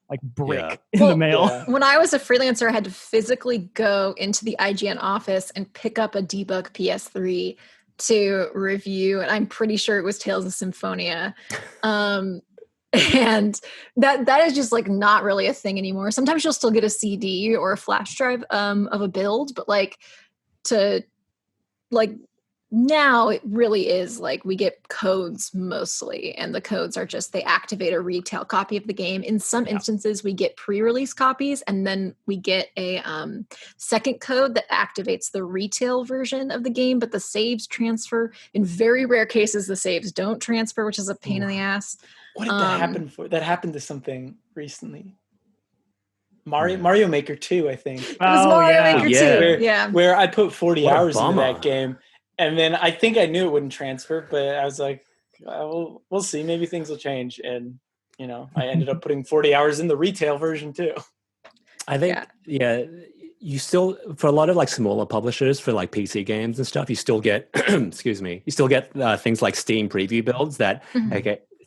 like brick in the mail. Yeah. When I was a freelancer, I had to physically go into the IGN office and pick up a debug PS3 to review. And I'm pretty sure it was Tales of Symphonia. And that is just like not really a thing anymore. Sometimes you'll still get a CD or a flash drive of a build, but like now it really is like we get codes mostly, and the codes are just, they activate a retail copy of the game. In some instances we get pre-release copies, and then we get a second code that activates the retail version of the game, but the saves transfer. In very rare cases the saves don't transfer, which is a pain in the ass. What did that happen for? That happened to something recently. Mario Maker 2, I think. It was Mario Maker 2. Where I put 40 hours into that game. And then I think I knew it wouldn't transfer, but I was like, we'll see. Maybe things will change. And, I ended up putting 40 hours in the retail version too. I think, you still, for a lot of like smaller publishers for like PC games and stuff, you still get, you still get things like Steam preview builds that,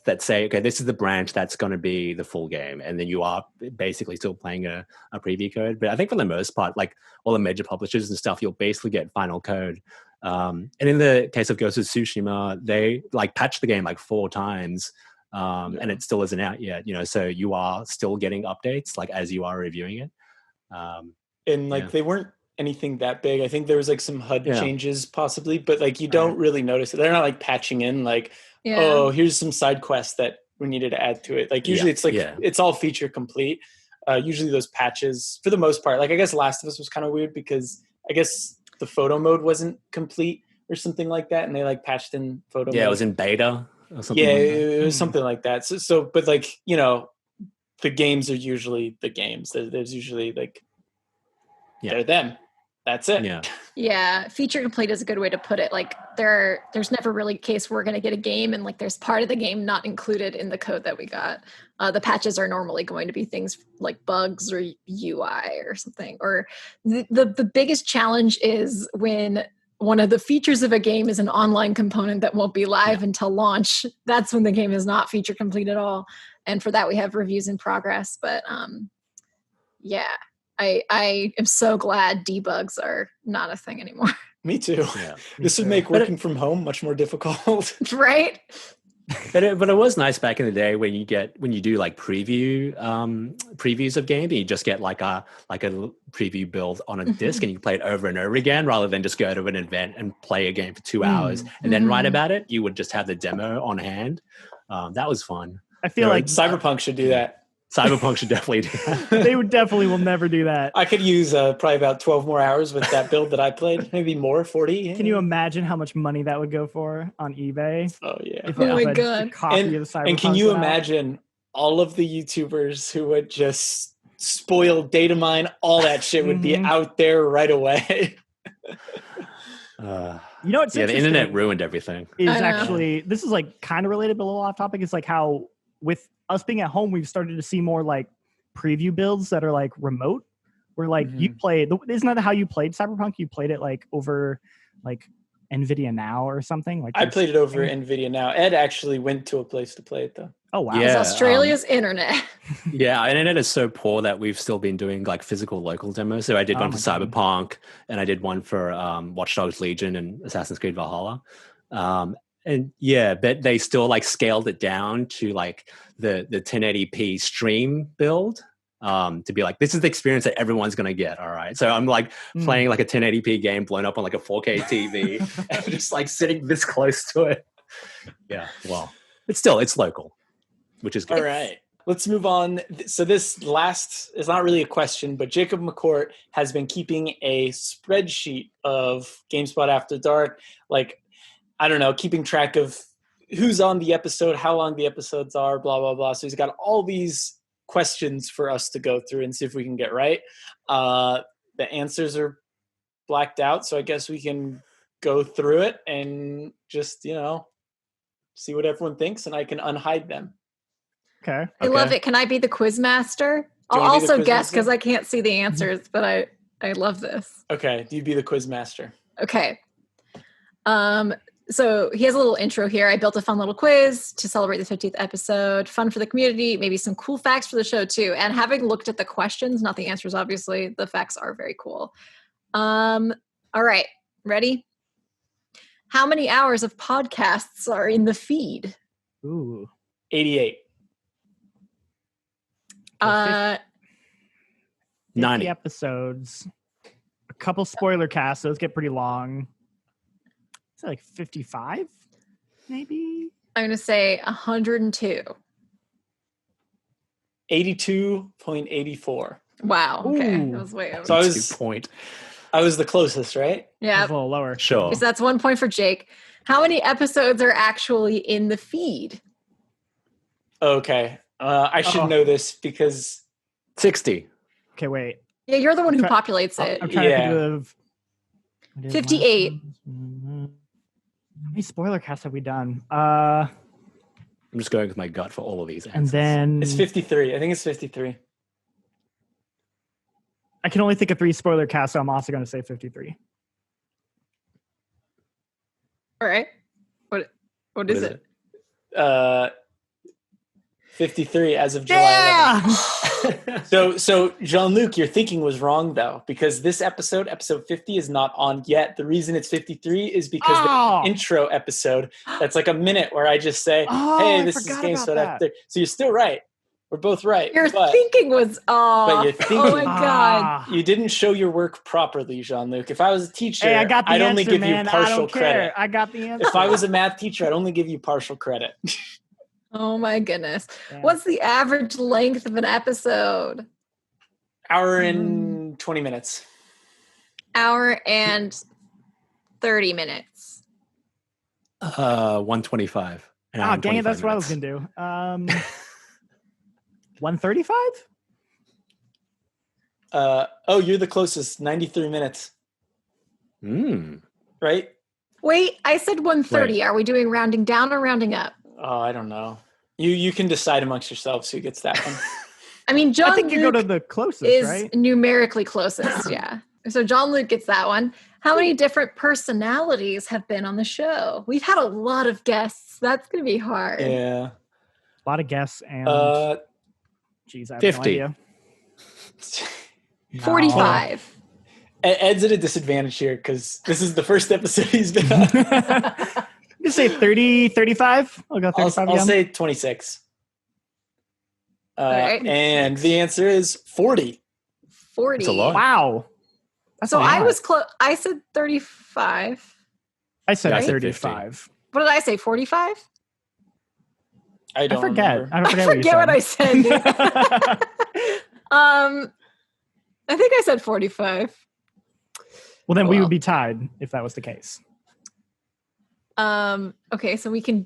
that say, okay, this is the branch that's going to be the full game. And then you are basically still playing a preview code. But I think for the most part, like all the major publishers and stuff, you'll basically get final code. And in the case of Ghost of Tsushima, they like patched the game like 4 times and it still isn't out yet. So you are still getting updates like as you are reviewing it. And like they weren't anything that big. I think there was like some HUD changes possibly, but like you don't really notice it. They're not like patching in like, oh, here's some side quests that we needed to add to it. Like usually it's like it's all feature complete. Usually those patches, for the most part, like I guess Last of Us was kind of weird because I guess the photo mode wasn't complete or something like that, and they like patched in photo mode. Yeah, it was in beta or something. Yeah, like that. It was something like that. So, but like the games are usually the games. There's usually like they're them. That's it. Yeah. Feature complete is a good way to put it. Like there's never really a case where we're going to get a game and like there's part of the game not included in the code that we got. The patches are normally going to be things like bugs or UI or something. Or the biggest challenge is when one of the features of a game is an online component that won't be live until launch. That's when the game is not feature complete at all. And for that, we have reviews in progress. But I am so glad debugs are not a thing anymore. Me too. Yeah, this would make working from home much more difficult. Right? But it was nice back in the day when you do like previews of games, and you just get like a preview build on a disc, and you play it over and over again rather than just go to an event and play a game for 2 hours and then write about it. You would just have the demo on hand. That was fun. I feel like Cyberpunk should do that. Cyberpunk should definitely do that. They will never do that. I could use probably about 12 more hours with that build that I played. Maybe more, 40. Can you imagine how much money that would go for on eBay? Oh, yeah. If my God. A copy of Cyberpunk and can you imagine all of the YouTubers who would just spoil data mine? All that shit would be out there right away. What's the internet ruined everything. This is like kind of related but a little off topic. It's like how with us being at home, we've started to see more like preview builds that are like remote, where like you played. Isn't that how you played Cyberpunk? You played it like over like NVIDIA Now or something. Like I played it over NVIDIA Now. Ed actually went to a place to play it though. Oh wow! Yeah, Australia's internet. Yeah, our internet is so poor that we've still been doing like physical local demos. So I did one for Cyberpunk, and I did one for Watch Dogs Legion and Assassin's Creed Valhalla. But they still like scaled it down to like the 1080p stream build to be like, this is the experience that everyone's gonna get. All right, so I'm like playing like a 1080p game blown up on like a 4K TV and just like sitting this close to it. Yeah, well, it's local, which is good. All right, let's move on. So this last is not really a question, but Jacob McCourt has been keeping a spreadsheet of GameSpot After Dark, like, I don't know, keeping track of who's on the episode, how long the episodes are, blah, blah, blah. So he's got all these questions for us to go through and see if we can get right. The answers are blacked out, so I guess we can go through it and just, see what everyone thinks, and I can unhide them. Okay. I love it. Can I be the quiz master? I'll also guess because I can't see the answers, but I love this. Okay, you be the quiz master. Okay. So he has a little intro here. I built a fun little quiz to celebrate the 50th episode. Fun for the community, maybe some cool facts for the show too. And having looked at the questions, not the answers, obviously, the facts are very cool. All right, ready? How many hours of podcasts are in the feed? Ooh. 88. 90 episodes. A couple spoiler casts. Those get pretty long. Is it like 55? Maybe? I'm going to say 102. 82.84. Wow. Okay. That was way over. So I was the closest, right? Yeah. A little lower. Sure. So that's 1 point for Jake. How many episodes are actually in the feed? Okay. I should know this because 60. Okay, wait. Yeah, you're the one who populates it. I'm trying to think of 58. How many spoiler casts have we done? I'm just going with my gut for all of these answers. And then it's 53. I think it's 53. I can only think of 3 spoiler casts, so I'm also going to say 53. All right. What is it? 53 as of July 11th. So Jean-Luc, your thinking was wrong though, because this episode 50, is not on yet. The reason it's 53 is because the intro episode that's like a minute where I just say, "Hey, this is GameSpot After." So you're still right. We're both right. Your thinking was off. But your thinking, oh my god! You didn't show your work properly, Jean-Luc. If I was a teacher, hey, I got the I'd answer, only give man. you partial credit. I got the answer. If I was a math teacher, I'd only give you partial credit. Oh my goodness. Damn. What's the average length of an episode? Hour and 20 minutes. Hour and 30 minutes. 125. Oh, dang it, that's what I was going to do. 135? You're the closest. 93 minutes. Right? Wait, I said 130. Right. Are we doing rounding down or rounding up? Oh, I don't know. You can decide amongst yourselves who gets that one. I mean, I think you go to the closest, right? Numerically closest, yeah. So Jean-Luc gets that one. How many different personalities have been on the show? We've had a lot of guests. That's going to be hard. Yeah. A lot of guests and... geez, I have 50. no idea. 45. Ed's at a disadvantage here because this is the first episode he's been on. You say 30, 35? I'll go 35 I'll say 26. Right. And the answer is 40. 40. That's a lot. Wow. That's I was close. I said 35. I said 35. What did I say? 45? I forget. Remember. I forget what I said. I think I said 45. Well, then we would be tied if that was the case. Okay, so we can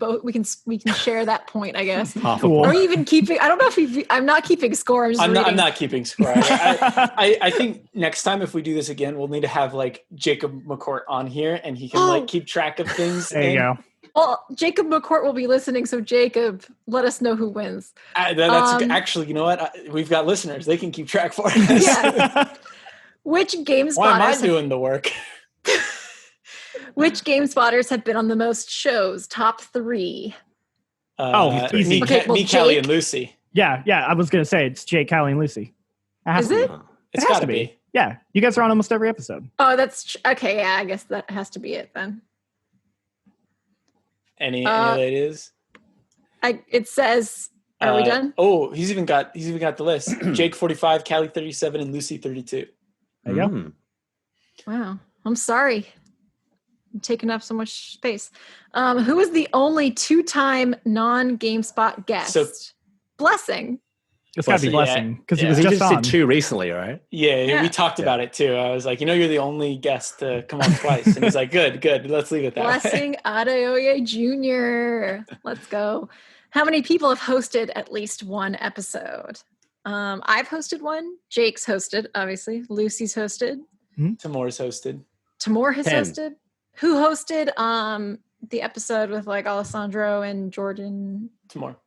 share that point, I guess. Cool. Are we even keeping? I don't know if I'm not keeping score. I'm not keeping score. I think next time if we do this again, we'll need to have like Jacob McCourt on here, and he can like keep track of things. There you go. Well, Jacob McCourt will be listening, so Jacob, let us know who wins. That's actually, you know what? We've got listeners; they can keep track for us. Yeah. Which GameSpotters? Why am I doing the work? Which GameSpotters have been on the most shows? Top 3. Easy. Me, Callie, and Lucy. Yeah. I was gonna say it's Jake, Callie, and Lucy. Is it? It's got to be. Yeah, you guys are on almost every episode. Oh, that's okay. Yeah, I guess that has to be it then. Any ideas? It says. Are we done? Oh, he's even got the list. Jake 45, Callie 37, and Lucy 32. There you go. Wow. I'm sorry. I'm taking up so much space. Who is the only 2-time non-GameSpot guest? So, Blessing. It's got to be Blessing because he was just on. Did 2 recently, right? Yeah, we talked about it too. I was like, you're the only guest to come on twice. And he's like, good. Let's leave it that Blessing way. Adeoye Jr. Let's go. How many people have hosted at least one episode? I've hosted one. Jake's hosted, obviously. Lucy's hosted. Tamor's hosted. Tamor has hosted. Who hosted the episode with like Alessandro and Jordan? Tamor.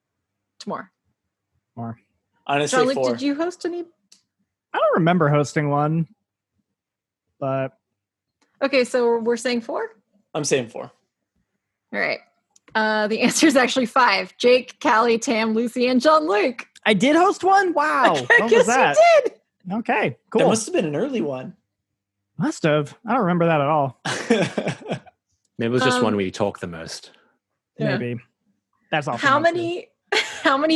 Honestly, Jean-Luc, did you host any? I don't remember hosting one, but okay, so we're saying 4. I'm saying 4. All right. The answer is actually 5. Jake, Callie, Tam, Lucy, and Jean-Luc. I did host one. Wow, I guess you did. Okay, cool. There must have been an early one. Must have. I don't remember that at all. Maybe it was just one where you talk the most. Maybe. That's all. How many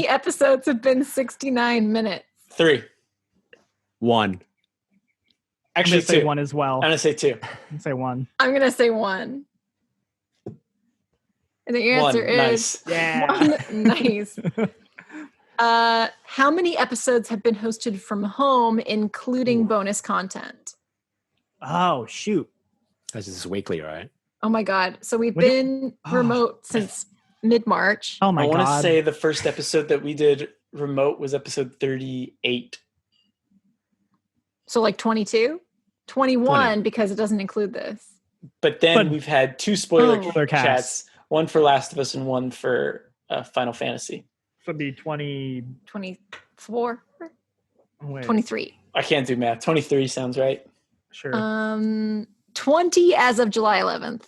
episodes have been 69 minutes? 3. 1. Actually, I'm gonna say 1 as well. I'm gonna say 2. Say 1. I'm gonna say 1. And the answer is yeah. 1. Nice. How many episodes have been hosted from home, including bonus content? Oh, shoot. This is weekly, right? Oh my God. So we've been remote since mid-March. Oh my God. I want to say the first episode that we did remote was episode 38. So like 22? 21 because it doesn't include this. But then we've had 2 spoiler chats, one for Last of Us and one for Final Fantasy. So it'd be 24? Wait. 23. I can't do math. 23 sounds right. Sure. 20 as of July 11th.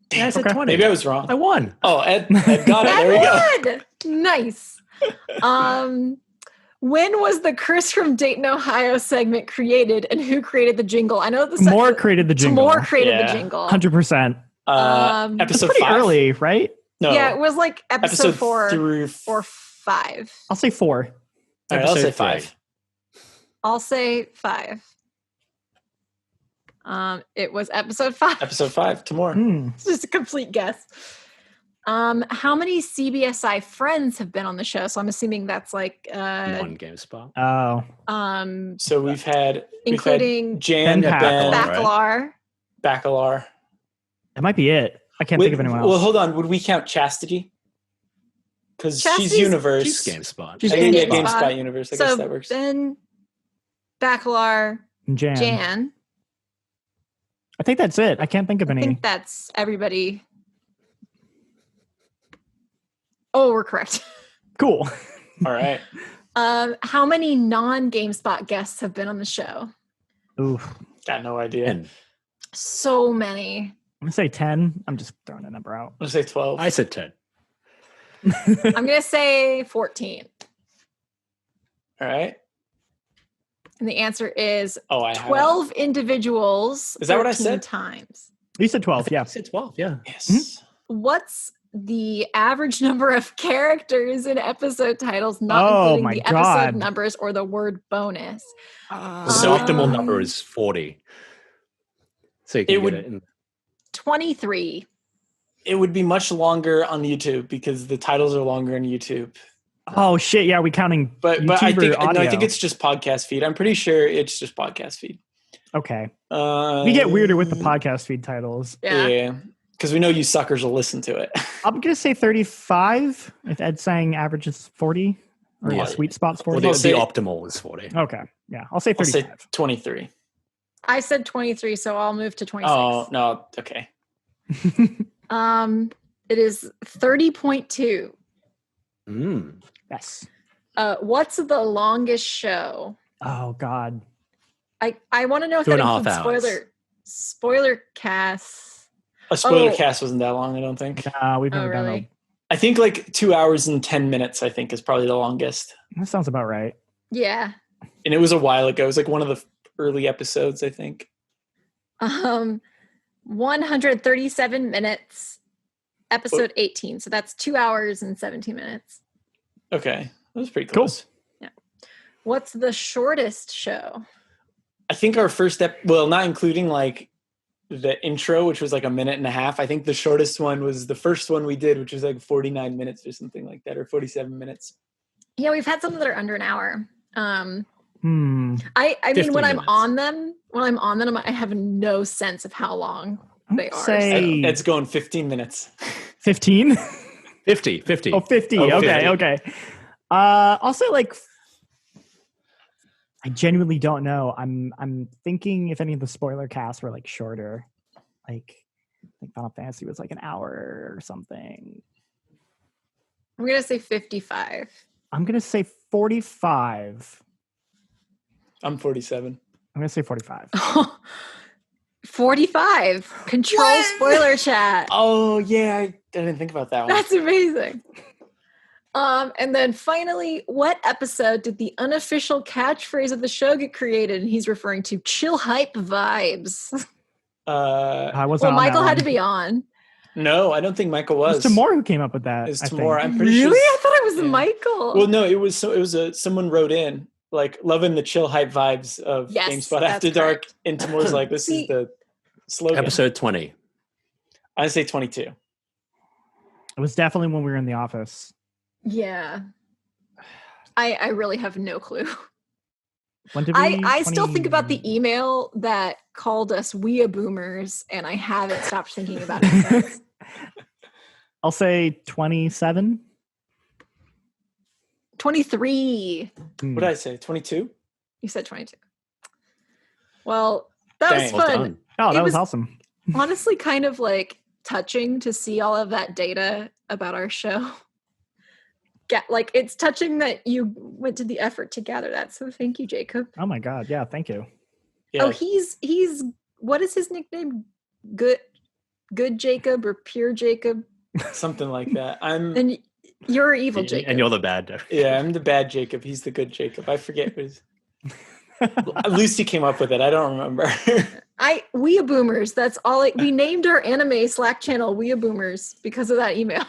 Damn, I said 20. Maybe I was wrong. I won. Oh, Ed got it. There we go. Nice. When was the Chris from Dayton, Ohio segment created, and who created the jingle? I know Tamor created the jingle. Tamor created the jingle. 100%. Episode pretty 5? early, right? No. Yeah, it was like episode 4 3 or 5. I'll say 4. All right, I'll say 5. I'll say 5. It was episode 5. Episode 5, Tamor. It's just a complete guess. How many CBSI friends have been on the show? So I'm assuming that's like one GameSpot. Oh. So we've had including Jan, Ben Bacalar. Bacalar. That might be it. I can't think of anyone else. Well, hold on. Would we count Chastity? Because she's Universe. She's GameSpot. She's GameSpot Universe. I guess that works. Ben, Bacalar, Jan. I think that's it. I can't think of any. I think that's everybody. Oh, we're correct. Cool. All right. How many non-GameSpot guests have been on the show? Oof. Got no idea. 10. So many. I'm going to say 10. I'm just throwing a number out. I'm going to say 12. I said 10. I'm going to say 14. All right. And the answer is 12 individuals. Is that what I said? Times. You said 12, yeah. I said 12, yeah. Yes. Mm-hmm. What's the average number of characters in episode titles, not including the episode numbers or the word bonus? The optimal number is 40. So you can get it in 23. It would be much longer on YouTube because the titles are longer on YouTube. Oh shit! Yeah, we counting. But I think it's just podcast feed. I'm pretty sure it's just podcast feed. Okay. We get weirder with the podcast feed titles. Yeah. Because we know you suckers will listen to it. I'm gonna say 35. If Ed's saying average is 40, or the sweet spot's 40. Well, the optimal is 40. Okay. Yeah, I'll say 35. I'll say 23. I said 23, so I'll move to 26. Oh no. Okay. It is 30.2. Yes. What's the longest show? Oh God. I want to know if that includes spoiler cast. A spoiler cast wasn't that long, I don't think. We've never done really? I think like 2 hours and 10 minutes, I think, is probably the longest. That sounds about right. Yeah. And it was a while ago. It was like one of the early episodes, I think. 137 minutes, episode 18. So that's 2 hours and 17 minutes. Okay. That was pretty close. Cool. Yeah. What's the shortest show? I think our first not including like the intro, which was like a minute and a half. I think the shortest one was the first one we did, which was like 49 minutes or something like that, or 47 minutes. Yeah, we've had some that are under an hour. I mean, when I'm on them, I have no sense of how long they are. It's going 15 minutes. 15? 50. Oh, 50. Okay. I'll say like, I genuinely don't know. I'm thinking if any of the spoiler casts were like shorter, like Final Fantasy was like an hour or something. I'm going to say 55. I'm going to say 45. I'm 47. I'm going to say 45. 45. Control spoiler chat. Oh, yeah. I didn't think about that one. That's amazing. And then finally, what episode did the unofficial catchphrase of the show get created? And he's referring to chill hype vibes. I wasn't on Michael that had one. to be on. No, I don't think Michael was. It's Tamor who came up with that. It's Tamor. I'm pretty really? sure. I thought it was Michael. Well, no, it was someone wrote in like loving the chill hype vibes of GameSpot After Dark, and Tamor's like, this is the slogan. Episode 20. I'd say 22. It was definitely when we were in the office. Yeah. I really have no clue. When did we? I still think about the email that called us "we boomers," and I haven't stopped thinking about it since. I'll say 27. 23. What did I say? 22? You said 22. Well, that was fun. Oh, that was awesome. Honestly, kind of like touching to see all of that data about our show. It's touching that you went to the effort to gather that. So thank you, Jacob. Oh my God. Yeah. Thank you. Yeah. Oh, he's what is his nickname? Good Jacob or Pure Jacob? Something like that. And You're evil Jacob. And you're the bad. Yeah, I'm the bad Jacob. He's the good Jacob. I forget what his... Lucy came up with it. I don't remember. Weeaboomers. That's all. We named our anime Slack channel Weeaboomers because of that email.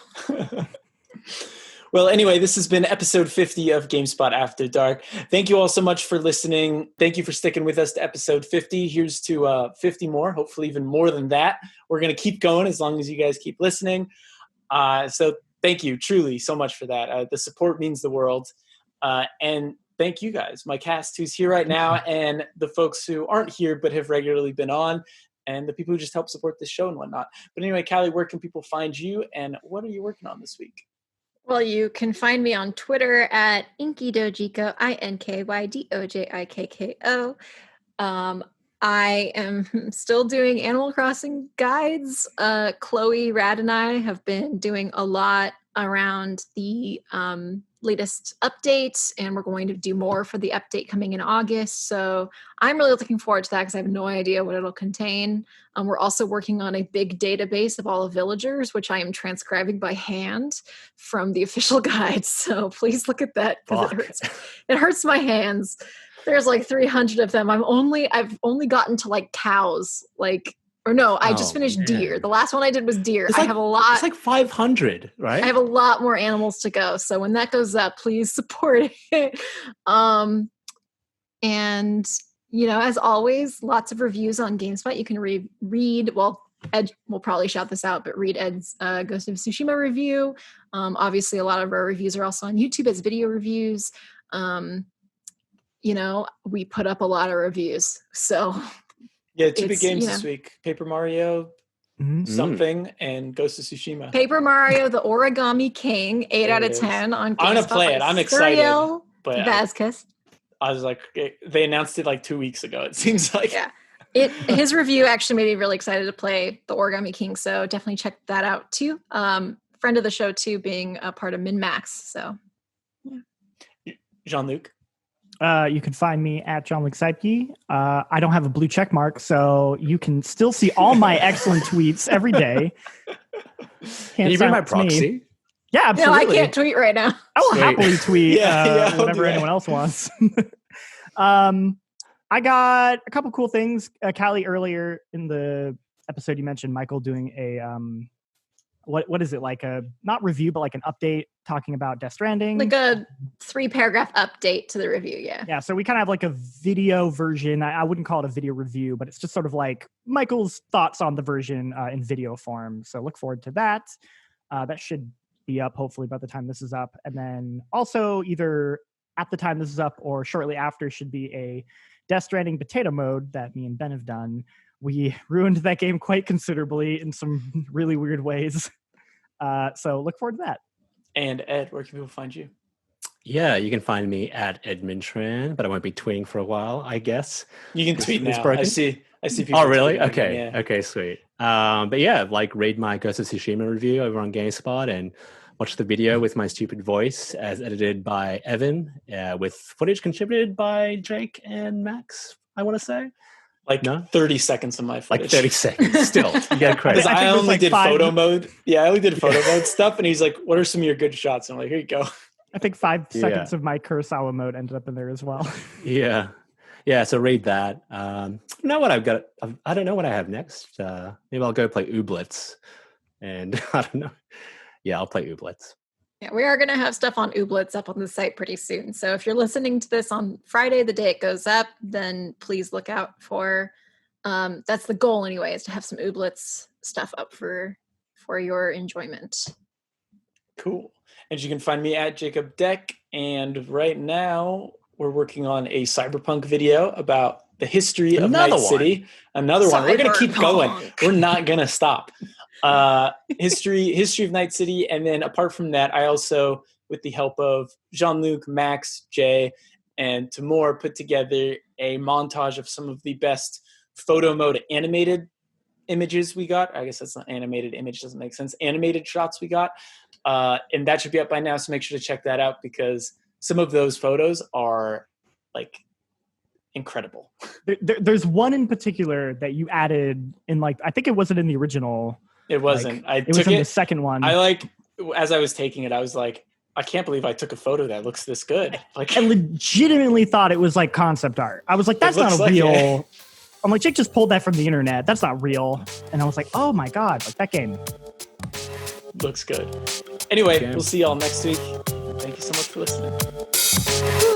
Well, anyway, this has been episode 50 of GameSpot After Dark. Thank you all so much for listening. Thank you for sticking with us to episode 50. Here's to 50 more, hopefully even more than that. We're going to keep going as long as you guys keep listening. So thank you truly so much for that. The support means the world. And thank you guys, my cast who's here right now, and the folks who aren't here but have regularly been on, and the people who just help support this show and whatnot. But anyway, Callie, where can people find you, and what are you working on this week? Well, you can find me on Twitter at Inkydojiko, INKYDOJIKKO. I am still doing Animal Crossing guides. Chloe, Rad, and I have been doing a lot around the latest updates, and we're going to do more for the update coming in August. So I'm really looking forward to that because I have no idea what it'll contain. We're also working on a big database of all the villagers, which I am transcribing by hand from the official guide. So please look at that because it hurts my hands. There's like 300 of them. I've only gotten to like cows, I just finished deer. The last one I did was deer. I have a lot. It's like 500, right? I have a lot more animals to go. So when that goes up, please support it. And, as always, lots of reviews on GameSpot. You can read, well, Ed will probably shout this out, but read Ed's Ghost of Tsushima review. Obviously, a lot of our reviews are also on YouTube as video reviews. We put up a lot of reviews. So... Yeah, two big games this week. Paper Mario something and Ghost of Tsushima. Paper Mario, the Origami King, 8 out of 10 on GameSpot. I'm going to play it. I'm excited. But Vasquez. I was like, they announced it like 2 weeks ago, it seems like. Yeah. His review actually made me really excited to play the Origami King, so definitely check that out too. Friend of the show too, being a part of MinMax. So, yeah. Jean-Luc? You can find me at John Lexipke. I don't have a blue check mark, so you can still see all my excellent tweets every day. Can you be my proxy? Yeah, absolutely. No, I can't tweet right now. I will happily tweet whatever anyone else wants. I got a couple cool things. Callie, earlier in the episode, you mentioned Michael doing a what is it, like a not review but like an update talking about Death Stranding, like a 3-paragraph update to the review. Yeah, so we kind of have like a video version. I wouldn't call it a video review, but it's just sort of like Michael's thoughts on the version in video form. So look forward to that. That should be up hopefully by the time this is up, and then also either at the time this is up or shortly after should be a Death Stranding potato mode that me and Ben have done. We ruined that game quite considerably in some really weird ways. So look forward to that. And Ed, where can people find you? Yeah, you can find me at Edmond Tran, but I won't be tweeting for a while, I guess. You can tweet now. I see people. Oh, really? Okay. Yeah. Okay, sweet. But yeah, read my Ghost of Tsushima review over on GameSpot and watch the video with my stupid voice as edited by Evan, with footage contributed by Jake and Max, I want to say. 30 seconds of my footage. 30 seconds. Still, you get credit. I only did photo mode. Yeah, I only did photo mode stuff, and he's like, "What are some of your good shots?" And I'm like, "Here you go." I think 5 seconds of my Kurosawa mode ended up in there as well. Yeah. So read that. Know what I've got. I don't know what I have next. Maybe I'll go play Ooblets, and I don't know. Yeah, I'll play Ooblets. Yeah, we are going to have stuff on Ooblets up on the site pretty soon. So if you're listening to this on Friday, the day it goes up, then please look out for, that's the goal anyway, is to have some Ooblets stuff up for your enjoyment. Cool. And you can find me at Jacob Deck. And right now we're working on a cyberpunk video about the history of Night City. Another one. We're going to keep going. We're not going to stop. History of Night City, and then apart from that, I also, with the help of Jean-Luc, Max, Jay, and Timur, put together a montage of some of the best photo mode animated images we got. I guess that's not animated image, doesn't make sense. Animated shots we got, and that should be up by now. So make sure to check that out because some of those photos are incredible. There's one in particular that you added in I think it wasn't in the original. It wasn't. It was in the second one. as I was taking it, I was like, I can't believe I took a photo that looks this good. Like, I legitimately thought it was like concept art. I was like, that's not real. I'm like, Jake just pulled that from the internet. That's not real. And I was like, oh my God, like that game looks good. Anyway, we'll see y'all next week. Thank you so much for listening.